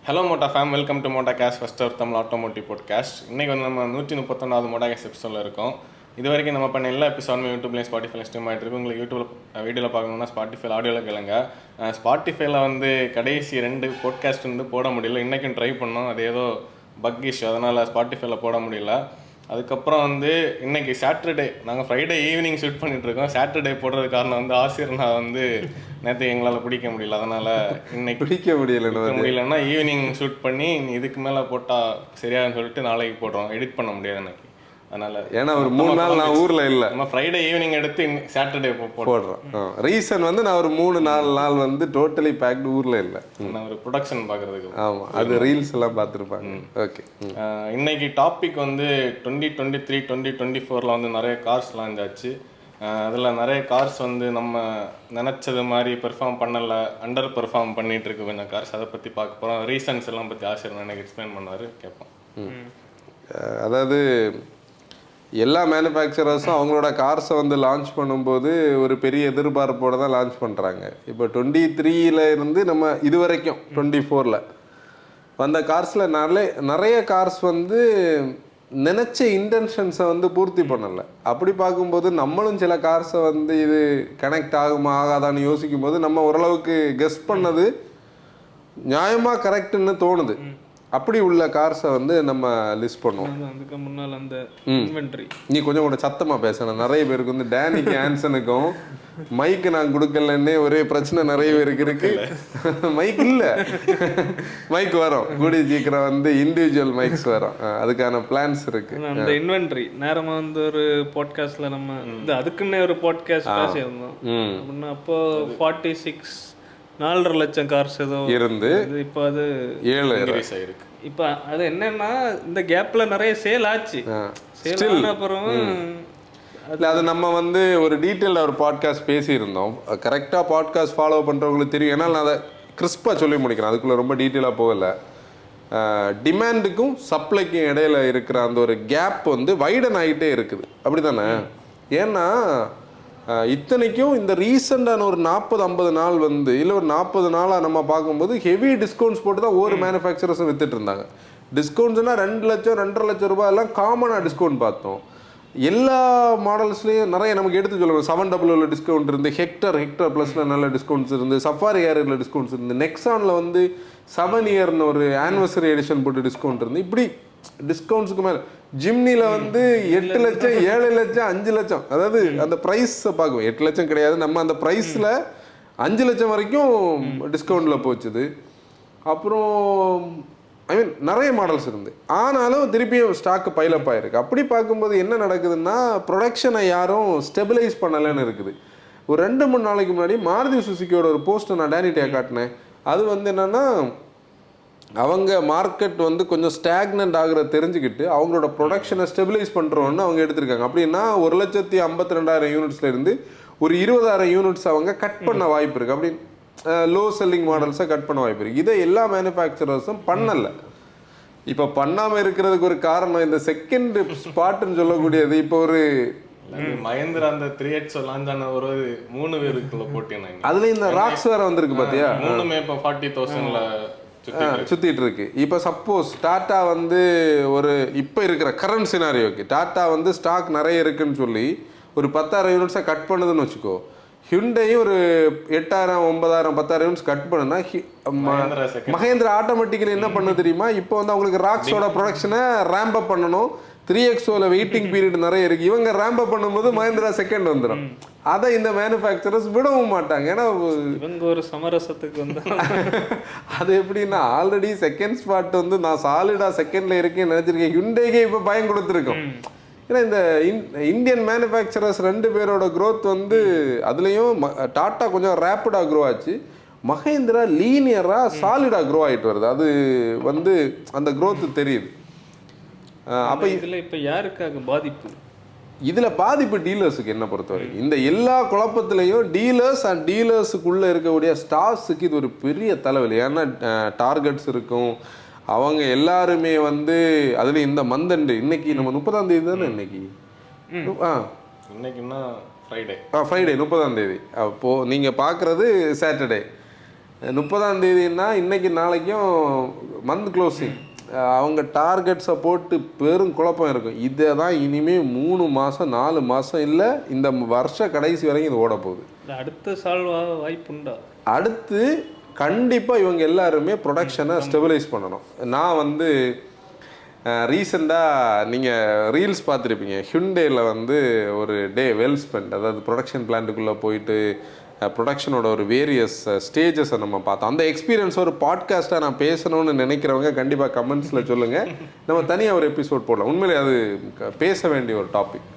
Hello motta fam, welcome to motta cash first ever Tamil automotive podcast. இன்றைக்கி வந்து நம்ம 131வது மோட்டா cash எபிசோடில் இருக்கோம். இது வரைக்கும் நம்ம பண்ண எல்லா எபிசோடுமே யூடியூப்லேயும் ஸ்பாட்டிஃபைல ஸ்ட்ரீம் ஆகிட்டு இருக்கு. உங்களுக்கு யூடியூப்பில் வீடியோவில் பார்க்கணுன்னா ஸ்பாட்டிஃபை ஆடியோவில் கேளுங்க. ஸ்பாட்டிஃபைல வந்து கடைசி 2 பாட்காஸ்ட் வந்து போட முடியல. இன்றைக்கும் ட்ரை பண்ணோம், அது ஏதோ பக் இஷ்யூ, அதனால் ஸ்பாட்டிஃபைல போட முடியல. அதுக்கப்புறம் வந்து இன்றைக்கி சாட்டர்டே, நாங்கள் ஃப்ரைடே ஈவினிங் ஷூட் பண்ணிகிட்ருக்கோம். சாட்டர்டே போடுறது காரணம் வந்து ஆசிரியர் நான் வந்து நேற்று எங்களால் பிடிக்க முடியல, அதனால் இன்னைக்கு பிடிக்க முடியலன்னா ஈவினிங் ஷூட் பண்ணி இதுக்கு மேலே போட்டால் சரியாதுன்னு சொல்லிட்டு நாளைக்கு போடுறோம். எடிட் பண்ண முடியாது எனக்கு, அதனால். ஏன்னா ஒரு 3 நாள் நான் ஊரில் இல்லை, நம்ம ஃப்ரைடே ஈவினிங் எடுத்து சாட்டர்டே போடுறோம். ரீசன் வந்து நான் ஒரு 3-4 நாள் வந்து டோட்டலி பேக்டு ஊரில் இல்லை, நான் ஒரு ப்ரொடக்ஷன் பார்க்குறதுக்கு. ஆமாம், அது ரீல்ஸ் எல்லாம் பார்த்துருப்பாங்க. ஓகே, இன்னைக்கு டாபிக் வந்து 2023 2024 வந்து நிறைய கார்ஸ் லான்ச் ஆச்சு. அதில் நிறைய கார்ஸ் வந்து நம்ம நினச்சது மாதிரி பெர்ஃபார்ம் பண்ணலை, அண்டர் பெர்ஃபார்ம் பண்ணிகிட்டு இருக்கு கொஞ்சம் கார்ஸ். அதை பற்றி பார்க்க போகிறோம். ரீசன்ஸ் எல்லாம் பற்றி ஆசிரியர் எனக்கு எக்ஸ்பிளைன் பண்ணுவார், கேட்போம். அதாவது எல்லா மேனுஃபேக்சரர்ஸும் அவங்களோட கார்ஸை வந்து லான்ச் பண்ணும்போது ஒரு பெரிய எதிர்பார்ப்போடு தான் லான்ச் பண்ணுறாங்க. இப்போ 23 இருந்து நம்ம இது வரைக்கும் 24 வந்த கார்ஸில் நிறைய கார்ஸ் வந்து நினச்ச இன்டென்ஷன்ஸை வந்து பூர்த்தி பண்ணலை. அப்படி பார்க்கும்போது நம்மளும் சில கார்ஸை வந்து இது கனெக்ட் ஆகுமா ஆகாதான்னு யோசிக்கும் போது நம்ம ஓரளவுக்கு கெஸ் பண்ணது நியாயமாக கரெக்டுன்னு தோணுது. அப்படி உள்ள கார்ஸை வந்து நம்ம லிஸ்ட் பண்ணுவோம். அதுக்கு முன்னால் அந்த இன்வென்ட்ரி, நீ கொஞ்சம் கூட சத்தமாக பேசணும். நிறைய பேருக்கு வந்து டேனிக்கு ஆன்சனுக்கும் மைக்கு நான் கொடுக்கலன்னே ஒரே பிரச்சனை நிறைய பேருக்கு இருக்கு. மைக் இல்லை, மைக் வரும் கூடிய சீக்கிரம் வந்து இண்டிவிஜுவல் மைக்ஸ் வரும், அதுக்கான பிளான்ஸ் இருக்கு. அந்த இன்வென்ட்ரி நேரமாக வந்து ஒரு பாட்காஸ்ட்ல நம்ம அதுக்குன்னே ஒரு பாட்காஸ்ட் பேசியிருந்தோம் அப்படின்னா, அப்போ 4.5 லட்சம் கார்ஸ் ஏதோ இருந்து இப்போ அது 7 இருக்கு. இப்போ அது என்னன்னா இந்த கேப்ல நிறைய சேல் ஆச்சு. சேல் ஆன அப்புறம் இல்லை, அது நம்ம வந்து ஒரு டீட்டெயிலில் ஒரு பாட்காஸ்ட் பேசியிருந்தோம். கரெக்டாக பாட்காஸ்ட் ஃபாலோ பண்ணுறவங்களுக்கு தெரியும். ஏன்னா நான் அதை கிறிஸ்பாக சொல்லி முடிக்கிறேன், அதுக்குள்ளே ரொம்ப டீட்டெயிலாக போகலை. டிமாண்டுக்கும் சப்ளைக்கும் இடையில இருக்கிற அந்த ஒரு கேப் வந்து வைடன் ஆகிட்டே இருக்குது, அப்படி தானே? ஏன்னா இத்தனைக்கும் இந்த ரீசெண்டான ஒரு 40-50 நாள் வந்து இல்லை ஒரு 40 நாளாக நம்ம பார்க்கும்போது ஹெவி டிஸ்கவுண்ட்ஸ் போட்டு தான் ஒவ்வொரு மேனுஃபேக்சரர்ஸும் வித்துட்டு இருந்தாங்க. டிஸ்கவுண்ட்ஸ்னால் 2 லட்சம் 2.5 லட்சம் ரூபாய் எல்லாம் காமனாக டிஸ்கவுண்ட் பார்த்தோம். எல்லா மாடல்ஸ்லேயும் நிறைய நமக்கு எடுத்து சொல்லணும். 700 டிஸ்கவுண்ட் இருந்து, ஹெக்டர் ப்ளஸில் நல்ல டிஸ்கவுண்ட்ஸ் இருந்து, சஃபாரி ஏரியில் டிஸ்கவுண்ட்ஸ் இருந்து, நெக்ஸானில் வந்து 7 இயர்னு ஒரு ஆனிவர்சரி எடிஷன் போட்டு டிஸ்கவுண்ட் இருந்து, இப்படி டிஸ்கவுண்ட்ஸுக்கு மேலே ஜிம்னியில் வந்து 8 லட்சம் 7 லட்சம் 5 லட்சம், அதாவது அந்த ப்ரைஸை பார்க்குவோம். 8 லட்சம் கிடையாது, நம்ம அந்த ப்ரைஸில் 5 லட்சம் வரைக்கும் டிஸ்கவுண்டில் போச்சுது. அப்புறம் நிறைய மாடல்ஸ் இருந்து, ஆனாலும் திருப்பியும் ஸ்டாக்கு பைலப் ஆகிருக்கு. அப்படி பார்க்கும்போது என்ன நடக்குதுன்னா, ப்ரொடக்ஷனை யாரும் ஸ்டெபிலைஸ் பண்ணலைன்னு இருக்குது. ஒரு 2-3 நாளைக்கு முன்னாடி மாருதி சுசுக்கியோட ஒரு போஸ்ட்டை நான் டேனிட்டியாக காட்டினேன். அது வந்து என்னென்னா, அவங்க மார்க்கெட் வந்து கொஞ்சம் ஸ்டாக்னன்ட் ஆகிற தெரிஞ்சுக்கிட்டு அவங்களோட ப்ரொடக்ஷனை ஸ்டெபிலைஸ் பண்ணுறோன்னு அவங்க எடுத்திருக்காங்க. அப்படின்னா 1,52,000 யூனிட்ஸில் இருந்து ஒரு 20,000 யூனிட்ஸ் அவங்க கட் பண்ண வாய்ப்பு இருக்குது. அப்படின்னு லோ செல்லிங் மாடல்ஸை கட் பண்ண வாய்ப்பு இருக்குது. இதை எல்லா மேனுஃபேக்சரர்ஸும் பண்ணலை. இப்போ பண்ணாமல் இருக்கிறதுக்கு ஒரு காரணம் இந்த செகண்ட் ஸ்பாட்டுன்னு சொல்லக்கூடியது. இப்போ ஒரு மஹேந்திரா அந்த 3X லான்ச் ஆன ஒரு 3 பேருக்குள்ள போட்டேன். அதுல இந்த ராக்ஸ் வேற வந்திருக்கு பார்த்தியா, 3மே இப்போ 40,000ல சுத்திட்டு இருக்கு. இப்போ சப்போஸ் டாட்டா வந்து ஒரு இப்போ இருக்கிற கரண்ட் சினாரியோக்கு டாட்டா வந்து ஸ்டாக் நிறைய இருக்குன்னு சொல்லி ஒரு 10,000 யூனிட்ஸை கட் பண்ணுதுன்னு வச்சுக்கோ. ஹியூண்டையும் ஒரு 8,000 9,000 10,000 யூனிட்ஸ் கட் பண்ணுன்னா மஹேந்திரா ஆட்டோமேட்டிக்கலி என்ன பண்ண தெரியுமா, இப்போ வந்து அவங்களுக்கு ராக்ஸோட ப்ரொடக்ஷனை ரேம்ப் அப் பண்ணணும். 3XOல வெயிட்டிங் பீரியட் நிறைய இருக்கு. இவங்க ரேம்ப் அப் பண்ணும்போது மஹேந்திரா செகண்ட் வந்துடும். அதை இந்த மேனுஃபேக்சரர்ஸ் விடவும் மாட்டாங்க. ஏன்னா இவங்க ஒரு சமரசத்துக்கு வந்து அது எப்படின்னா, ஆல்ரெடி செகண்ட் ஸ்பாட் வந்து நான் சாலிடா செகண்ட்ல இருக்கேன்னு நினைச்சிருக்கேன். ஹியூண்டைக்கே இப்போ பயம் கொடுத்துருக்கோம். ஏன்னா இந்த இந்தியன் மேனுஃபேக்சரர்ஸ் 2 பேரோட க்ரோத் வந்து அதுலேயும் டாட்டா கொஞ்சம் ரேப்பிடாக க்ரோ ஆச்சு. மஹேந்திரா லீனியராக சாலிடாக க்ரோ ஆகிட்டு வருது. அது வந்து அந்த க்ரோத்து தெரியுது. அப்போ இதில் இப்போ யாருக்காக பாதிப்பு? இதில் பாதிப்பு டீலர்ஸுக்கு என்ன பொறுத்தவரைக்கும். இந்த எல்லா குழப்பத்திலையும் டீலர்ஸ் அண்ட் டீலர்ஸுக்குள்ளே இருக்கக்கூடிய ஸ்டாஃப்ஸுக்கு இது ஒரு பெரிய தலைவலி. ஏன்னா டார்கெட்ஸ் இருக்கும், அவங்க எல்லாருமே வந்து அதுலேயும் இந்த மந்த் இன்னைக்கு நம்ம 30ஆம் தேதி தானே இன்னைக்குன்னா ஃப்ரைடே 30ஆம் தேதி. அப்போது நீங்கள் பார்க்குறது சாட்டர்டே. 30ஆம் தேதினா இன்னைக்கு நாளைக்கும் மந்த் க்ளோசிங், அவங்க டார்கெட்ஸை போட்டு பெரும் குழப்பம் இருக்கும். இதை தான் இனிமேல் 3 மாதம் 4 மாதம் இல்லை இந்த வருஷ கடைசி வரைக்கும் இது ஓட போகுது. அடுத்த சால்வ் வாய்ப்புண்டா? அடுத்து கண்டிப்பாக இவங்க எல்லாருமே ப்ரொடக்ஷனை ஸ்டெபிலைஸ் பண்ணணும். நான் வந்து ரீசெண்டாக நீங்கள் ரீல்ஸ் பார்த்துருப்பீங்க, ஹியூண்டேயில் வந்து ஒரு டே வெல் ஸ்பெண்ட், அதாவது ப்ரொடக்ஷன் பிளான்ட்டுக்குள்ளே போயிட்டு ப்ரொடக்ஷனோட ஒரு வேரியஸ் ஸ்டேஜஸை நம்ம பார்த்தோம். அந்த எக்ஸ்பீரியன்ஸ் ஒரு பாட்காஸ்ட்டாக நான் பேசணும்னு நினைக்கிறவங்க கண்டிப்பாக கமெண்ட்ஸில் சொல்லுங்கள், நம்ம தனியாக ஒரு எபிசோட் போடலாம். உண்மையிலே அது பேச வேண்டிய ஒரு டாபிக்.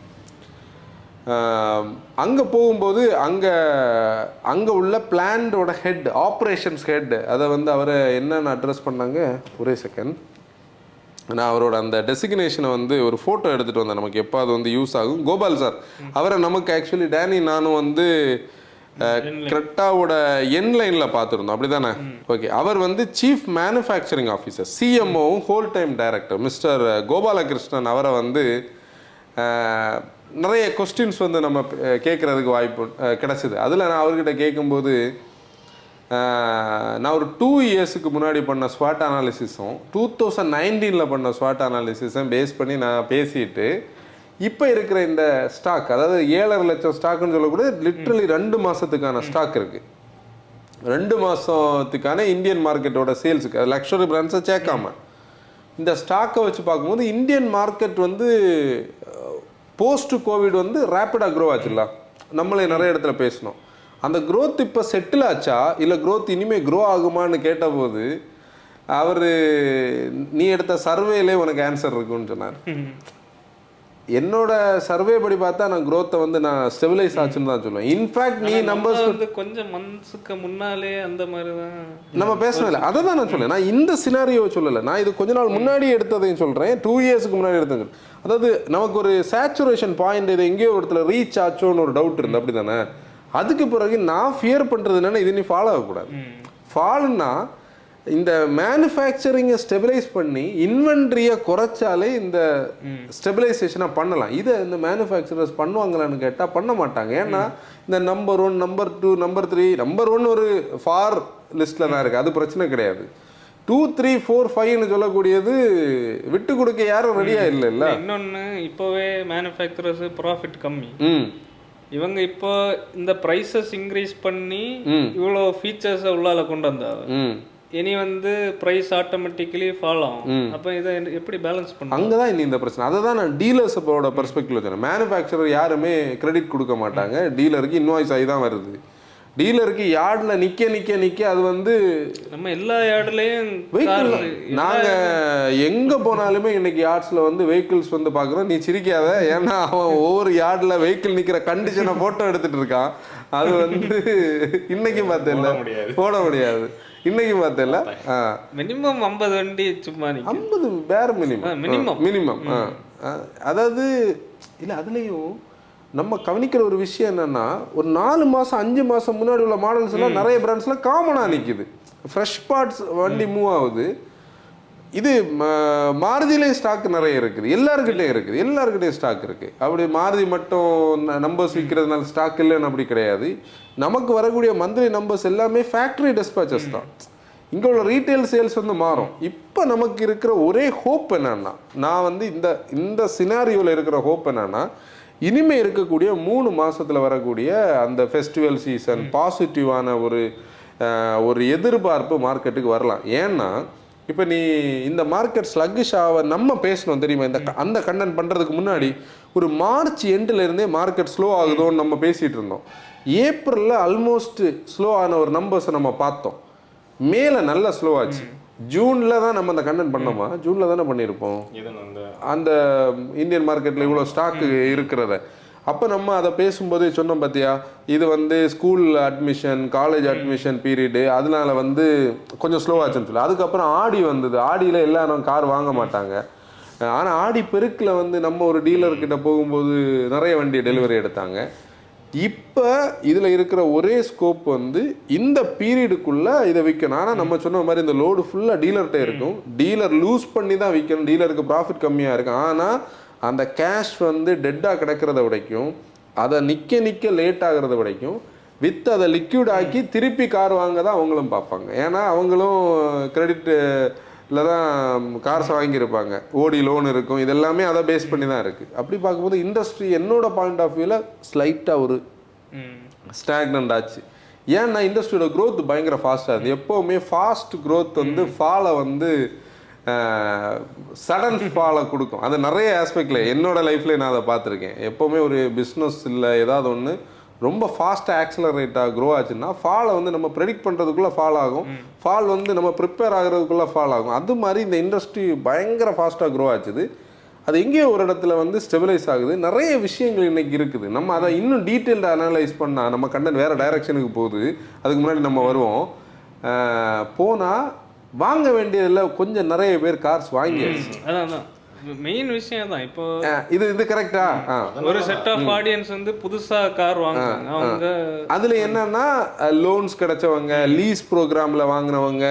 அங்கே போகும்போது அங்கே உள்ள பிளான்டோட ஹெட், ஆப்ரேஷன்ஸ் ஹெட், அதை வந்து அவரை என்னென்ன அட்ரஸ் பண்ணாங்க, ஒரே செகண்ட், நான் அவரோட அந்த டெசிக்னேஷனை வந்து ஒரு ஃபோட்டோ எடுத்துகிட்டு வந்தேன், நமக்கு எப்போ அது வந்து யூஸ் ஆகும். கோபால் சார், அவரை நமக்கு ஆக்சுவலி டேனி நானும் வந்து கிரெட்டாவோட என் லைனில் பார்த்துருந்தோம், அப்படி தானே? ஓகே. அவர் வந்து சீஃப் மேனுஃபேக்சரிங் ஆஃபீஸர், சிஎம்ஓவும் whole time director mister Gopalakrishnan. அவரை வந்து நிறைய கொஸ்டின்ஸ் வந்து நம்ம கேட்குறதுக்கு வாய்ப்பு கிடச்சிது. அதில் நான் அவர்கிட்ட கேட்கும்போது, நான் ஒரு 2 இயர்ஸுக்கு முன்னாடி பண்ண ஸ்வாட் அனாலிசிஸும் 2019 பண்ண ஸ்வாட் அனாலிசிஸும் பேஸ் பண்ணி நான் பேசிட்டு, இப்போ இருக்கிற இந்த ஸ்டாக், அதாவது 7.5 லட்சம் ஸ்டாக்குன்னு சொல்லக்கூட லிட்ரலி 2 மாதத்துக்கான ஸ்டாக் இருக்குது. 2 மாதத்துக்கான இந்தியன் மார்க்கெட்டோட சேல்ஸுக்கு, அது லக்ஸரி பிராண்ட்ஸை சேர்க்காம இந்த ஸ்டாக்கை வச்சு பார்க்கும்போது இந்தியன் மார்க்கெட் வந்து போஸ்ட் கோவிட் வந்து ரேப்பிடாக க்ரோ ஆச்சுல்ல, நம்மளே நிறைய இடத்துல பேசணும். அந்த க்ரோத் இப்போ செட்டில் ஆச்சா இல்லை க்ரோத் இனிமேல் க்ரோ ஆகுமான்னு கேட்டபோது அவர், நீ எடுத்த சர்வேலே உனக்கு ஆன்சர் இருக்குன்னு சொன்னார். என்னோட சர்வே படி பார்த்தா நான் க்ரோத்தை வந்து நான் ஸ்டெபிலைஸ் ஆச்சுன்னு தான் சொல்லுவேன். இன்ஃபேக்ட் நீ நம்பர்ஸ் வந்து கொஞ்சம் மந்த்ஸுக்கு முன்னாலே அந்த மாதிரி தான் நம்ம பேசணும் இல்லை, அதை தான் நான் சொல்லேன். நான் இந்த சினாரியோ சொல்லலை, நான் இது கொஞ்ச நாள் முன்னாடி எடுத்ததையும் சொல்கிறேன், 2 இயர்ஸுக்கு முன்னாடி எடுத்தது. அதாவது நமக்கு ஒரு சேச்சுரேஷன் பாயிண்ட், இது எங்கேயோ ஒரு இடத்துல ரீச் ஆச்சோன்னு ஒரு டவுட் இருந்து, அப்படி தானே? அதுக்கு பிறகு நான் ஃபியர் பண்ணுறது என்னென்னா, இது நீ ஃபாலோ ஆகக்கூடாது. ஃபால்னா இந்த மேனுஃபேக்சரிங்கை ஸ்டெபிலைஸ் பண்ணி இன்வென்ட்ரியை குறைச்சாலே இந்த ஸ்டெபிலைசேஷனாக பண்ணலாம். இதை இந்த மேனுஃபேக்சரர்ஸ் பண்ணுவாங்களான்னு கேட்டால் பண்ண மாட்டாங்க. ஏன்னா இந்த நம்பர் 1, நம்பர் 2, நம்பர் 3, நம்பர் 1 ஒரு ஃபார் லிஸ்ட்டில் தான் இருக்குது, அது பிரச்சனை கிடையாது. 2, 3, 4, 5ன்னு சொல்லக்கூடியது விட்டு கொடுக்க யாரும் ரெடியாக இல்லை. இன்னொன்று, இப்போவே மேனுஃபேக்சரர்ஸ் ப்ராஃபிட் கம்மி, இவங்க இப்போ இந்த ப்ரைஸஸ் இன்க்ரீஸ் பண்ணி இவ்வளோ ஃபீச்சர்ஸை உள்ளால கொண்டு வந்தாங்க, இனி வந்து ப்ரைஸ் ஆட்டோமேட்டிக்கலி ஃபால் ஆகும். அப்போ இதை எப்படி பேலன்ஸ் பண்ண? அங்கே தான் இனி இந்த பிரச்சனை. அதை தான் நான் டீலர்ஸோட பெர்ஸ்பெக்டிவ்ல சொன்னேன். மேனுஃபேக்சரர் யாருமே கிரெடிட் கொடுக்க மாட்டாங்க, டீலருக்கு இன்வாய்ஸ் ஆகி தான் வருது. டீலருக்கு யார்டில் நிற்க அது வந்து நம்ம எல்லா யார்ட்லேயும் வெஹிக்கிள், நாங்கள் எங்கே போனாலுமே இன்னைக்கு யார்ட்ஸில் வந்து வெஹிக்கிள்ஸ் வந்து பார்க்குறோம். நீ சிரிக்காத, ஏன்னா அவன் ஒவ்வொரு யார்டில் வெஹிக்கிள் நிற்கிற கண்டிஷனை ஃபோட்டோ எடுத்துகிட்டு இருக்கான். அது வந்து இன்னைக்கு பார்த்தேன்ல போட முடியாது, இன்னைக்கு பார்த்தேன்ல மினிமம் 50 வண்டி சும்மா 50 பேர் மினிமம். அதாவது இல்லை, அதுலேயும் நம்ம கவனிக்கிற ஒரு விஷயம் என்னன்னா, ஒரு 4 மாதம் 5 மாதம் முன்னாடி உள்ள மாடல்ஸ் எல்லாம் நிறைய பிராண்ட்ஸ்லாம் காமனாக நிற்கிது, ஃப்ரெஷ் பார்ட்ஸ் வண்டி மூவ் ஆகுது. இது மாருதியிலே ஸ்டாக் நிறைய இருக்குது, எல்லாருக்கிட்டையும் ஸ்டாக் இருக்குது. அப்படி மாருதி மட்டும் நம்பர்ஸ் விற்கிறதுனால ஸ்டாக் இல்லைன்னு அப்படி கிடையாது. நமக்கு வரக்கூடிய மந்த்லி நம்பர்ஸ் எல்லாமே ஃபேக்ட்ரி டெஸ்பாச்சஸ் தான். இங்கே உள்ள ரீட்டைல் சேல்ஸ் வந்து மாறும். இப்போ நமக்கு இருக்கிற ஒரே ஹோப் என்னன்னா, நான் வந்து இந்த சினாரியோவில் இருக்கிற ஹோப் என்னன்னா, இனிமேல் இருக்கக்கூடிய 3 மாதத்தில் வரக்கூடிய அந்த ஃபெஸ்டிவல் சீசன் பாசிட்டிவான ஒரு எதிர்பார்ப்பு மார்க்கெட்டுக்கு வரலாம். ஏன்னா இப்போ நீ இந்த மார்க்கெட் ஸ்லக்கிஷ் ஆக நம்ம பேசணும் தெரியுமா, அந்த கண்டென்ட் பண்ணுறதுக்கு முன்னாடி ஒரு மார்ச் எண்டில் இருந்தே மார்க்கெட் ஸ்லோ ஆகுதோன்னு நம்ம பேசிகிட்டு இருந்தோம். ஏப்ரலில் ஆல்மோஸ்ட் ஸ்லோ ஆன ஒரு நம்பர்ஸை நம்ம பார்த்தோம். மேலே நல்லா ஸ்லோ ஆச்சு. ஜூனில் தான் நம்ம அந்த கண்டென்ட் பண்ணோமா, ஜூனில் தானே பண்ணியிருப்போம் அந்த இந்தியன் மார்க்கெட்டில் இவ்வளோ ஸ்டாக்கு இருக்கிறத. அப்போ நம்ம அதை பேசும்போது சொன்னோம் பார்த்தியா, இது வந்து school admission college admission period, அதனால வந்து கொஞ்சம் ஸ்லோ ஆச்சுன்னு சொல்லி. அதுக்கப்புறம் ஆடி வந்தது, ஆடியில் எல்லாரும் கார் வாங்க மாட்டாங்க. ஆனால் ஆடி பெருக்கில் வந்து நம்ம ஒரு டீலர்கிட்ட போகும்போது நிறைய வண்டி டெலிவரி எடுத்தாங்க. இப்போ இதில் இருக்கிற ஒரே ஸ்கோப் வந்து இந்த பீரியடுக்குள்ளே இதை விற்கணும். ஆனால் நம்ம சொன்ன மாதிரி இந்த லோடு ஃபுல்லாக டீலர்கிட்ட இருக்கும், டீலர் லூஸ் பண்ணி தான் விற்கணும், டீலருக்கு ப்ராஃபிட் கம்மியாக இருக்கும். ஆனால் அந்த கேஷ் வந்து டெட்டாக கிடக்கிறத விடைக்கும், அதை நிற்க லேட் ஆகிறத விடைக்கும் வித் அதை லிக்விட் ஆக்கி திருப்பி கார் வாங்க தான் அவங்களும் பார்ப்பாங்க. ஏன்னா அவங்களும் கிரெடிட்டில் தான் கார்ஸ் வாங்கியிருப்பாங்க, ஓடி லோன் இருக்கும், இதெல்லாமே அதை பேஸ் பண்ணி தான் இருக்குது. அப்படி பார்க்கும்போது இண்டஸ்ட்ரி என்னோட பாயிண்ட் ஆஃப் வியூவில் ஸ்லைட்டாக ஒரு ஸ்டாக்னண்ட் ஆச்சு. ஏன்னா இண்டஸ்ட்ரியோட க்ரோத் பயங்கர ஃபாஸ்ட்டாக இருக்குது. எப்போவுமே ஃபாஸ்ட் க்ரோத் வந்து ஃபாலை வந்து சடன் ஃபாலை கொடுக்கும். அது நிறைய ஆஸ்பெக்டில் என்னோடய லைஃப்ல நான் அதை பார்த்துருக்கேன். எப்போவுமே ஒரு பிஸ்னஸ் இல்லை ஏதாவது ஒன்று ரொம்ப ஃபாஸ்ட்டாக ஆக்சலரேட்டாக க்ரோ ஆச்சுன்னா ஃபாலை வந்து நம்ம ப்ரெடிக்ட் பண்ணுறதுக்குள்ளே ஃபால் ஆகும், ஃபால் வந்து நம்ம ப்ரிப்பேர் ஆகிறதுக்குள்ளே ஃபால் ஆகும். அது மாதிரி இந்த இண்டஸ்ட்ரி பயங்கர ஃபாஸ்ட்டாக க்ரோ ஆச்சுது. அது எங்கேயோ ஒரு இடத்துல வந்து ஸ்டெபிலைஸ் ஆகுது. நிறைய விஷயங்கள் இன்றைக்கி இருக்குது. நம்ம அதை இன்னும் டீட்டெயில்டாக அனலைஸ் பண்ணால் நம்ம கண்டென்ட் வேறு டைரெக்ஷனுக்கு போகுது. அதுக்கு முன்னாடி நம்ம வருவோம். போனால் வாங்க வேண்டியதில் கொஞ்சம் நிறைய பேர் கார்ஸ் வாங்கியாச்சு. அதான் மெயின் விஷயம் தான். இப்போ இது கரெக்டா? ஒரு செட் ஆஃப் ஆடியன்ஸ் வந்து புதுசா கார் வாங்குறாங்க. அவங்க அதுல என்னன்னா லோன்ஸ் கிடைச்சவங்க, லீஸ் ப்ரோக்ராம்ல வாங்கினவங்க,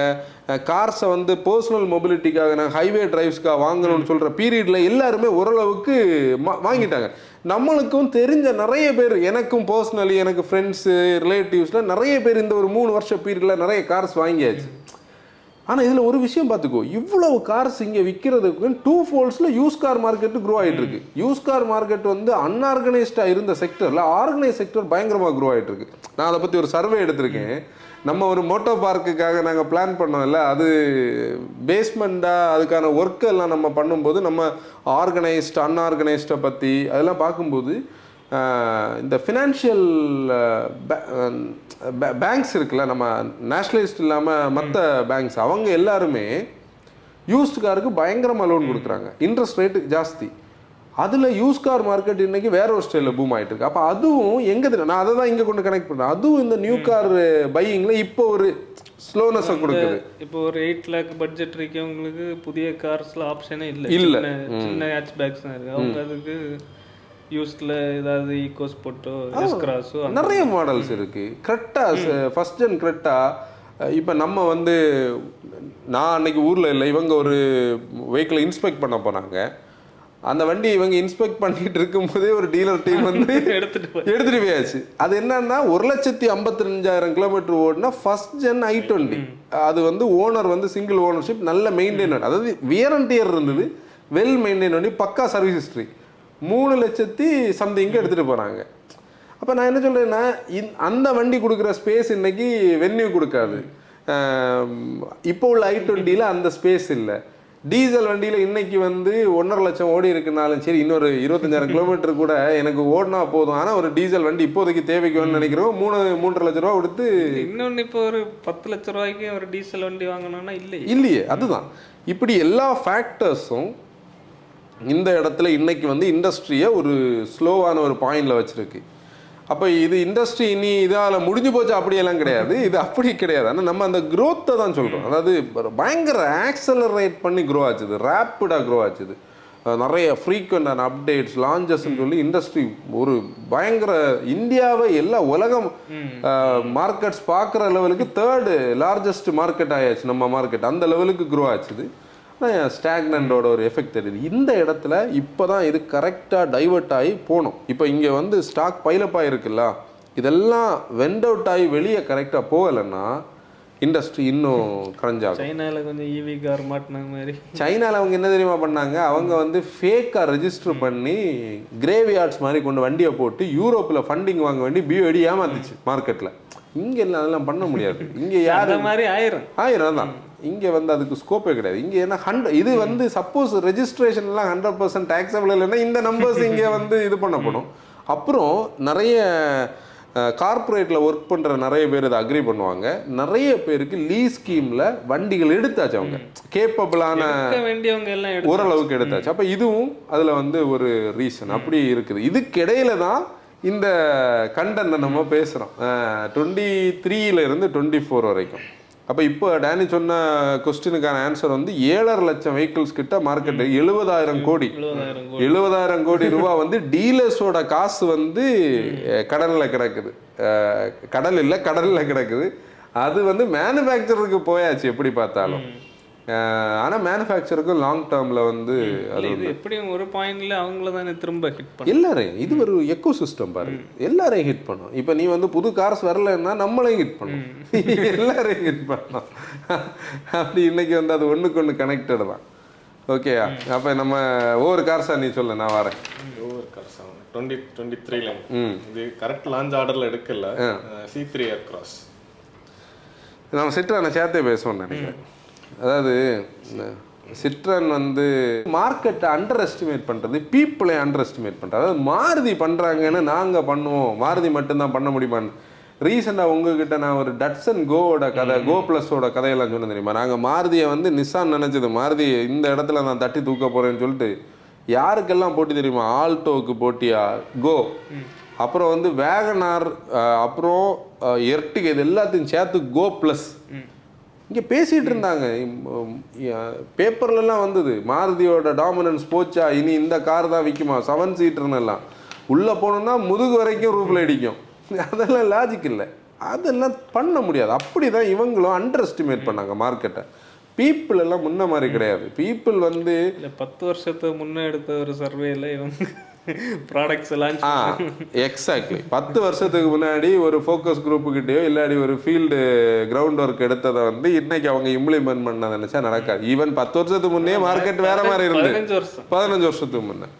கார்ஸை வந்து பர்சனல் மொபிலிட்டிக்காக நான் ஹைவே டிரைவ்ஸ்க்காக வாங்கணும்னு சொல்ற பீரியட்ல எல்லாருமே ஓரளவுக்கு வாங்கிட்டாங்க. நம்மளுக்கும் தெரிஞ்ச நிறைய பேர், எனக்கும் பர்சனலி எனக்கு ஃப்ரெண்ட்ஸு ரிலேட்டிவ்ஸ்ல நிறைய பேர் இந்த ஒரு 3 வருஷ பீரியட்ல நிறைய கார்ஸ் வாங்கியாச்சு. ஆனால் இதில் ஒரு விஷயம் பார்த்துக்கோ, இவ்வளவு கார்ஸ் இங்கே விற்கிறதுக்கு 2 folds use car market grow ஆகிட்டு இருக்கு. யூஸ் கார் மார்க்கெட் வந்து அன்ஆர்கனைஸ்டாக இருந்த செக்டரில் ஆர்கனைஸ் செக்டர் பயங்கரமாக க்ரோ ஆகிட்டு இருக்கு. நான் அதை பற்றி ஒரு சர்வே எடுத்திருக்கேன். நம்ம ஒரு மோட்டோ பார்க்குக்காக நாங்கள் பிளான் பண்ணோம்ல, அது பேஸ்மெண்ட்டாக அதுக்கான ஒர்க்கெல்லாம் நம்ம பண்ணும்போது நம்ம ஆர்கனைஸ்ட் அன்ஆர்கனைஸ்டை பற்றி அதெல்லாம் பார்க்கும்போது இந்த ஃபினான்ஷியல் பேங்க்ஸ் இருக்குல்ல, நம்ம நேஷ்னலைஸ்ட் இல்லாமல் மற்ற பேங்க்ஸ், அவங்க எல்லாருமே யூஸ்ட் காருக்கு பயங்கரமாக லோன் கொடுக்குறாங்க. இன்ட்ரெஸ்ட் ரேட்டு ஜாஸ்தி. அதில் யூஸ் கார் மார்க்கெட் இன்னைக்கு வேற ஒரு ஸ்டைலில் பூம் ஆகிட்டு இருக்கு. அப்போ அதுவும் எங்கே நான் அதை தான் இங்கே கொண்டு கனெக்ட் பண்ணுறேன். அதுவும் இந்த நியூ கார் பையிங்கில் இப்போ ஒரு ஸ்லோனஸை கொடுக்குது. இப்போ ஒரு 8 lakh பட்ஜெட் இருக்கவங்களுக்கு புதிய கார்ஸில் ஆப்ஷனே இல்லை. சின்ன ஹேட்ச் பேக்ஸ் தான் இருக்குது. அவங்க அதுக்கு யூஸ்ல ஏதாவது ஈகோஸ் போட்டோ எஸ்கிராஸோ நிறைய மாடல்ஸ் இருக்கு. Creta, first gen Creta. இப்போ நம்ம வந்து நான் அன்னைக்கு ஊரில் இல்லை, இவங்க ஒரு வெஹிக்கிளை இன்ஸ்பெக்ட் பண்ண போனாங்க. அந்த வண்டி இவங்க இன்ஸ்பெக்ட் பண்ணிட்டு இருக்கும்போதே ஒரு டீலர் டீம் வந்து எடுத்துட்டு போயாச்சு. அது என்னன்னா 1,55,000 கிலோமீட்டர் ஓடுனா ஃபர்ஸ்ட் ஜென் i20. அது வந்து ஓனர் வந்து சிங்கிள் ஓனர்ஷிப், நல்ல மெயின்டைன், அதாவது வியர் அண்ட் டியர் இருந்தது, வெல் மெயின்டைன் வண்டி, பக்கா சர்வீஸ் ஹிஸ்ட்ரி. 3 லட்சத்தி சம்திங்கு எடுத்துகிட்டு போகிறாங்க. அப்போ நான் என்ன சொல்கிறேன்னா, அந்த வண்டி கொடுக்குற ஸ்பேஸ் இன்னைக்கு வென்யூ கொடுக்காது. இப்போ உள்ள i20ல அந்த ஸ்பேஸ் இல்லை. டீசல் வண்டியில் இன்னைக்கு வந்து 1.5 லட்சம் ஓடி இருக்குனாலும் சரி, இன்னொரு 25,000 கிலோமீட்டர் கூட எனக்கு ஓடினா போதும். ஆனால் ஒரு டீசல் வண்டி இப்போதைக்கு தேவைக்குன்னு நினைக்கிறோம் 3.5 லட்ச ரூபா கொடுத்து. இன்னொன்று இப்போ ஒரு 10 லட்ச ரூபாய்க்கு ஒரு டீசல் வண்டி வாங்கணும்னா இல்லையே. அதுதான் இப்படி எல்லா ஃபேக்டர்ஸும் இந்த இடத்துல இன்னைக்கு வந்து இண்டஸ்ட்ரியை ஒரு ஸ்லோவான ஒரு பாயிண்டில் வச்சுருக்கு. அப்போ இது இண்டஸ்ட்ரி இனி இதால் முடிஞ்சு போச்சு அப்படியெல்லாம் கிடையாது. இது அப்படி கிடையாது. ஆனால் நம்ம அந்த க்ரோத்தை தான் சொல்கிறோம். அதாவது பயங்கர ஆக்சலரேட் பண்ணி க்ரோ ஆச்சுது, ரேப்பிடாக க்ரோ ஆச்சுது. நிறைய ஃப்ரீக்வெண்டான அப்டேட்ஸ், லான்ச்சஸ்ன்னு சொல்லி இண்டஸ்ட்ரி ஒரு பயங்கர இந்தியாவை எல்லா உலகம் மார்க்கெட்ஸ் பார்க்குற லெவலுக்கு 3rd லார்ஜஸ்ட் மார்க்கெட் ஆயாச்சு நம்ம மார்க்கெட். அந்த லெவலுக்கு க்ரோ ஆச்சுது. ஸ்டாக்னண்டோட ஒரு எஃபெக்ட் தெரியுது. இந்த இடத்துல இப்போ தான் இது கரெக்டாக டைவர்ட் ஆகி போகணும். இப்போ இங்கே வந்து ஸ்டாக் பைலப்பாக இருக்குல்ல, இதெல்லாம் வெண்ட் அவுட் ஆகி வெளியே கரெக்டாக போகலைன்னா இண்டஸ்ட்ரி இன்னும் கரைஞ்சாகும். சைனாவில் கொஞ்சம் ஈவி கார் மாட்டின மாதிரி. சைனாவில் அவங்க என்ன தெரியுமா பண்ணாங்க, அவங்க வந்து ஃபேக்காக ரெஜிஸ்டர் பண்ணி கிரேவியார்ட்ஸ் மாதிரி கொண்டு வண்டியை போட்டு யூரோப்பில் ஃபண்டிங் வாங்க வேண்டி பிஓடி ஏமாத்துச்சு மார்க்கெட்டில். இங்கே எல்லாம் அதெல்லாம் பண்ண முடியாது. இங்கே யார் மாதிரி ஆயிரம் தான். இங்கே வந்து அதுக்கு ஸ்கோப்பே கிடையாது. இங்கே என்ன இது வந்து சப்போஸ் ரெஜிஸ்ட்ரேஷன்லாம் 100% டேக்ஸபிள் இல்லைன்னா இந்த நம்பர்ஸ் இங்கே வந்து இது பண்ணப்படும். அப்புறம் நிறைய கார்பரேட்டில் ஒர்க் பண்ணுற நிறைய பேர் இதை அக்ரி பண்ணுவாங்க. நிறைய பேருக்கு லீஸ் ஸ்கீமில் வண்டிகள் எடுத்தாச்சு, அவங்க கேப்பபிளான ஓரளவுக்கு எடுத்தாச்சு. அப்போ இதுவும் அதில் வந்து ஒரு ரீசன் அப்படி இருக்குது. இதுக்கிடையில தான் இந்த கண்டென்ட்டை நம்ம பேசுகிறோம் 23 இருந்து 24 வரைக்கும். அப்போ இப்போ டேனி சொன்ன கொஸ்டினுக்கான ஆன்சர் வந்து 7.5 லட்சம் வெஹிக்கிள்ஸ் கிட்ட மார்க்கெட்டு 70,000 கோடி 70,000 கோடி ரூபா வந்து டீலர்ஸோட காசு வந்து கடலில் கிடக்குது. கடலில் கிடக்குது. அது வந்து மேனுஃபேக்சருக்கு போயாச்சு எப்படி பார்த்தாலும். ஆனால் மேனுஃபேக்சருக்கும் லாங் டேர்மில் வந்து அது இது எப்படியும் ஒரு பாயிண்ட்ல அவங்கள தானே திரும்ப ஹிட் பண்ண. எல்லாரையும் இது ஒரு எக்கோ சிஸ்டம் பாருங்க, எல்லாரையும் ஹிட் பண்ணும். இப்போ நீ வந்து புது கார்ஸ் வரலன்னா நம்மளையும் ஹிட் பண்ணும், எல்லாரையும் ஹிட் பண்ணோம். அப்படி இன்னைக்கு வந்து அது ஒன்றுக்கு ஒன்று கனெக்டட் தான். ஓகேயா? அப்போ நம்ம ஒவ்வொரு கார்ஸாக நீ சொல்ல, நான் வரேன். ஒவ்வொரு கார்ஸ் 2023 இது கரெக்ட் லான்ச் ஆர்டரில் எடுக்கல. C3 ஏர்கிராஸ் நம்ம சிட்ரானை சேர்த்தே பேசுவோம் நினைக்கிறேன். அதாவது சிட்ரன் வந்து மார்க்கெட்டை அண்டர் எஸ்டிமேட் பண்ணுறது, பீப்புளை அண்டர் எஸ்டிமேட் பண்ணுறது. அதாவது மாருதி பண்ணுறாங்கன்னு நாங்கள் பண்ணுவோம், மாருதி மட்டும்தான் பண்ண முடியுமான்னு. ரீசெண்டாக உங்ககிட்ட நான் ஒரு டட்சன் கோவோட கதை, கோ ப்ளஸோட கதையெல்லாம் சொன்னேன் தெரியுமா? நாங்கள் மாருதியை வந்து நிசான் நினச்சது, மாருதி இந்த இடத்துல நான் தட்டி தூக்க போகிறேன்னு சொல்லிட்டு யாருக்கெல்லாம் போட்டி தெரியுமா? ஆல்டோவுக்கு போட்டியா கோ, அப்புறம் வந்து வேகனார், அப்புறம் எர்டிகா, இது எல்லாத்தையும் சேர்த்து கோ ப்ளஸ் இங்கே பேசிகிட்டு இருந்தாங்க. பேப்பர்லலாம் வந்தது, மாருதியோட டாமினன்ஸ் போச்சா, இனி இந்த கார் தான் விற்குமா, 7 சீட்டர்னெல்லாம். உள்ளே போனோம்னா முதுகு வரைக்கும் ரூபில் அடிக்கும். அதெல்லாம் லாஜிக் இல்லை, அதெல்லாம் பண்ண முடியாது. அப்படி தான் இவங்களும் அண்டர் எஸ்டிமேட் பண்ணாங்க மார்க்கெட்டை. பீப்புள் எல்லாம் முன்ன மாதிரி கிடையாது. பீப்புள் வந்து 10 வருஷத்துக்கு முன்னே எடுத்த ஒரு சர்வேல இவங்க ப்ராடக்ட்ஸ் எல்லாம் எக்ஸாக்ட்லி 10 வருஷத்துக்கு முன்னாடி ஒரு ஃபோக்கஸ் குரூப்புக்கிட்டேயோ இல்லாடி ஒரு ஃபீல்டு கிரவுண்ட் ஒர்க் எடுத்ததை வந்து இன்னைக்கு அவங்க இம்ப்ளிமெண்ட் பண்ண நினைச்சா நடக்காது. ஈவன் 10 வருஷத்துக்கு முன்னே மார்க்கெட் வேற மாதிரி இருந்து 15 வருஷத்துக்கு முன்னே.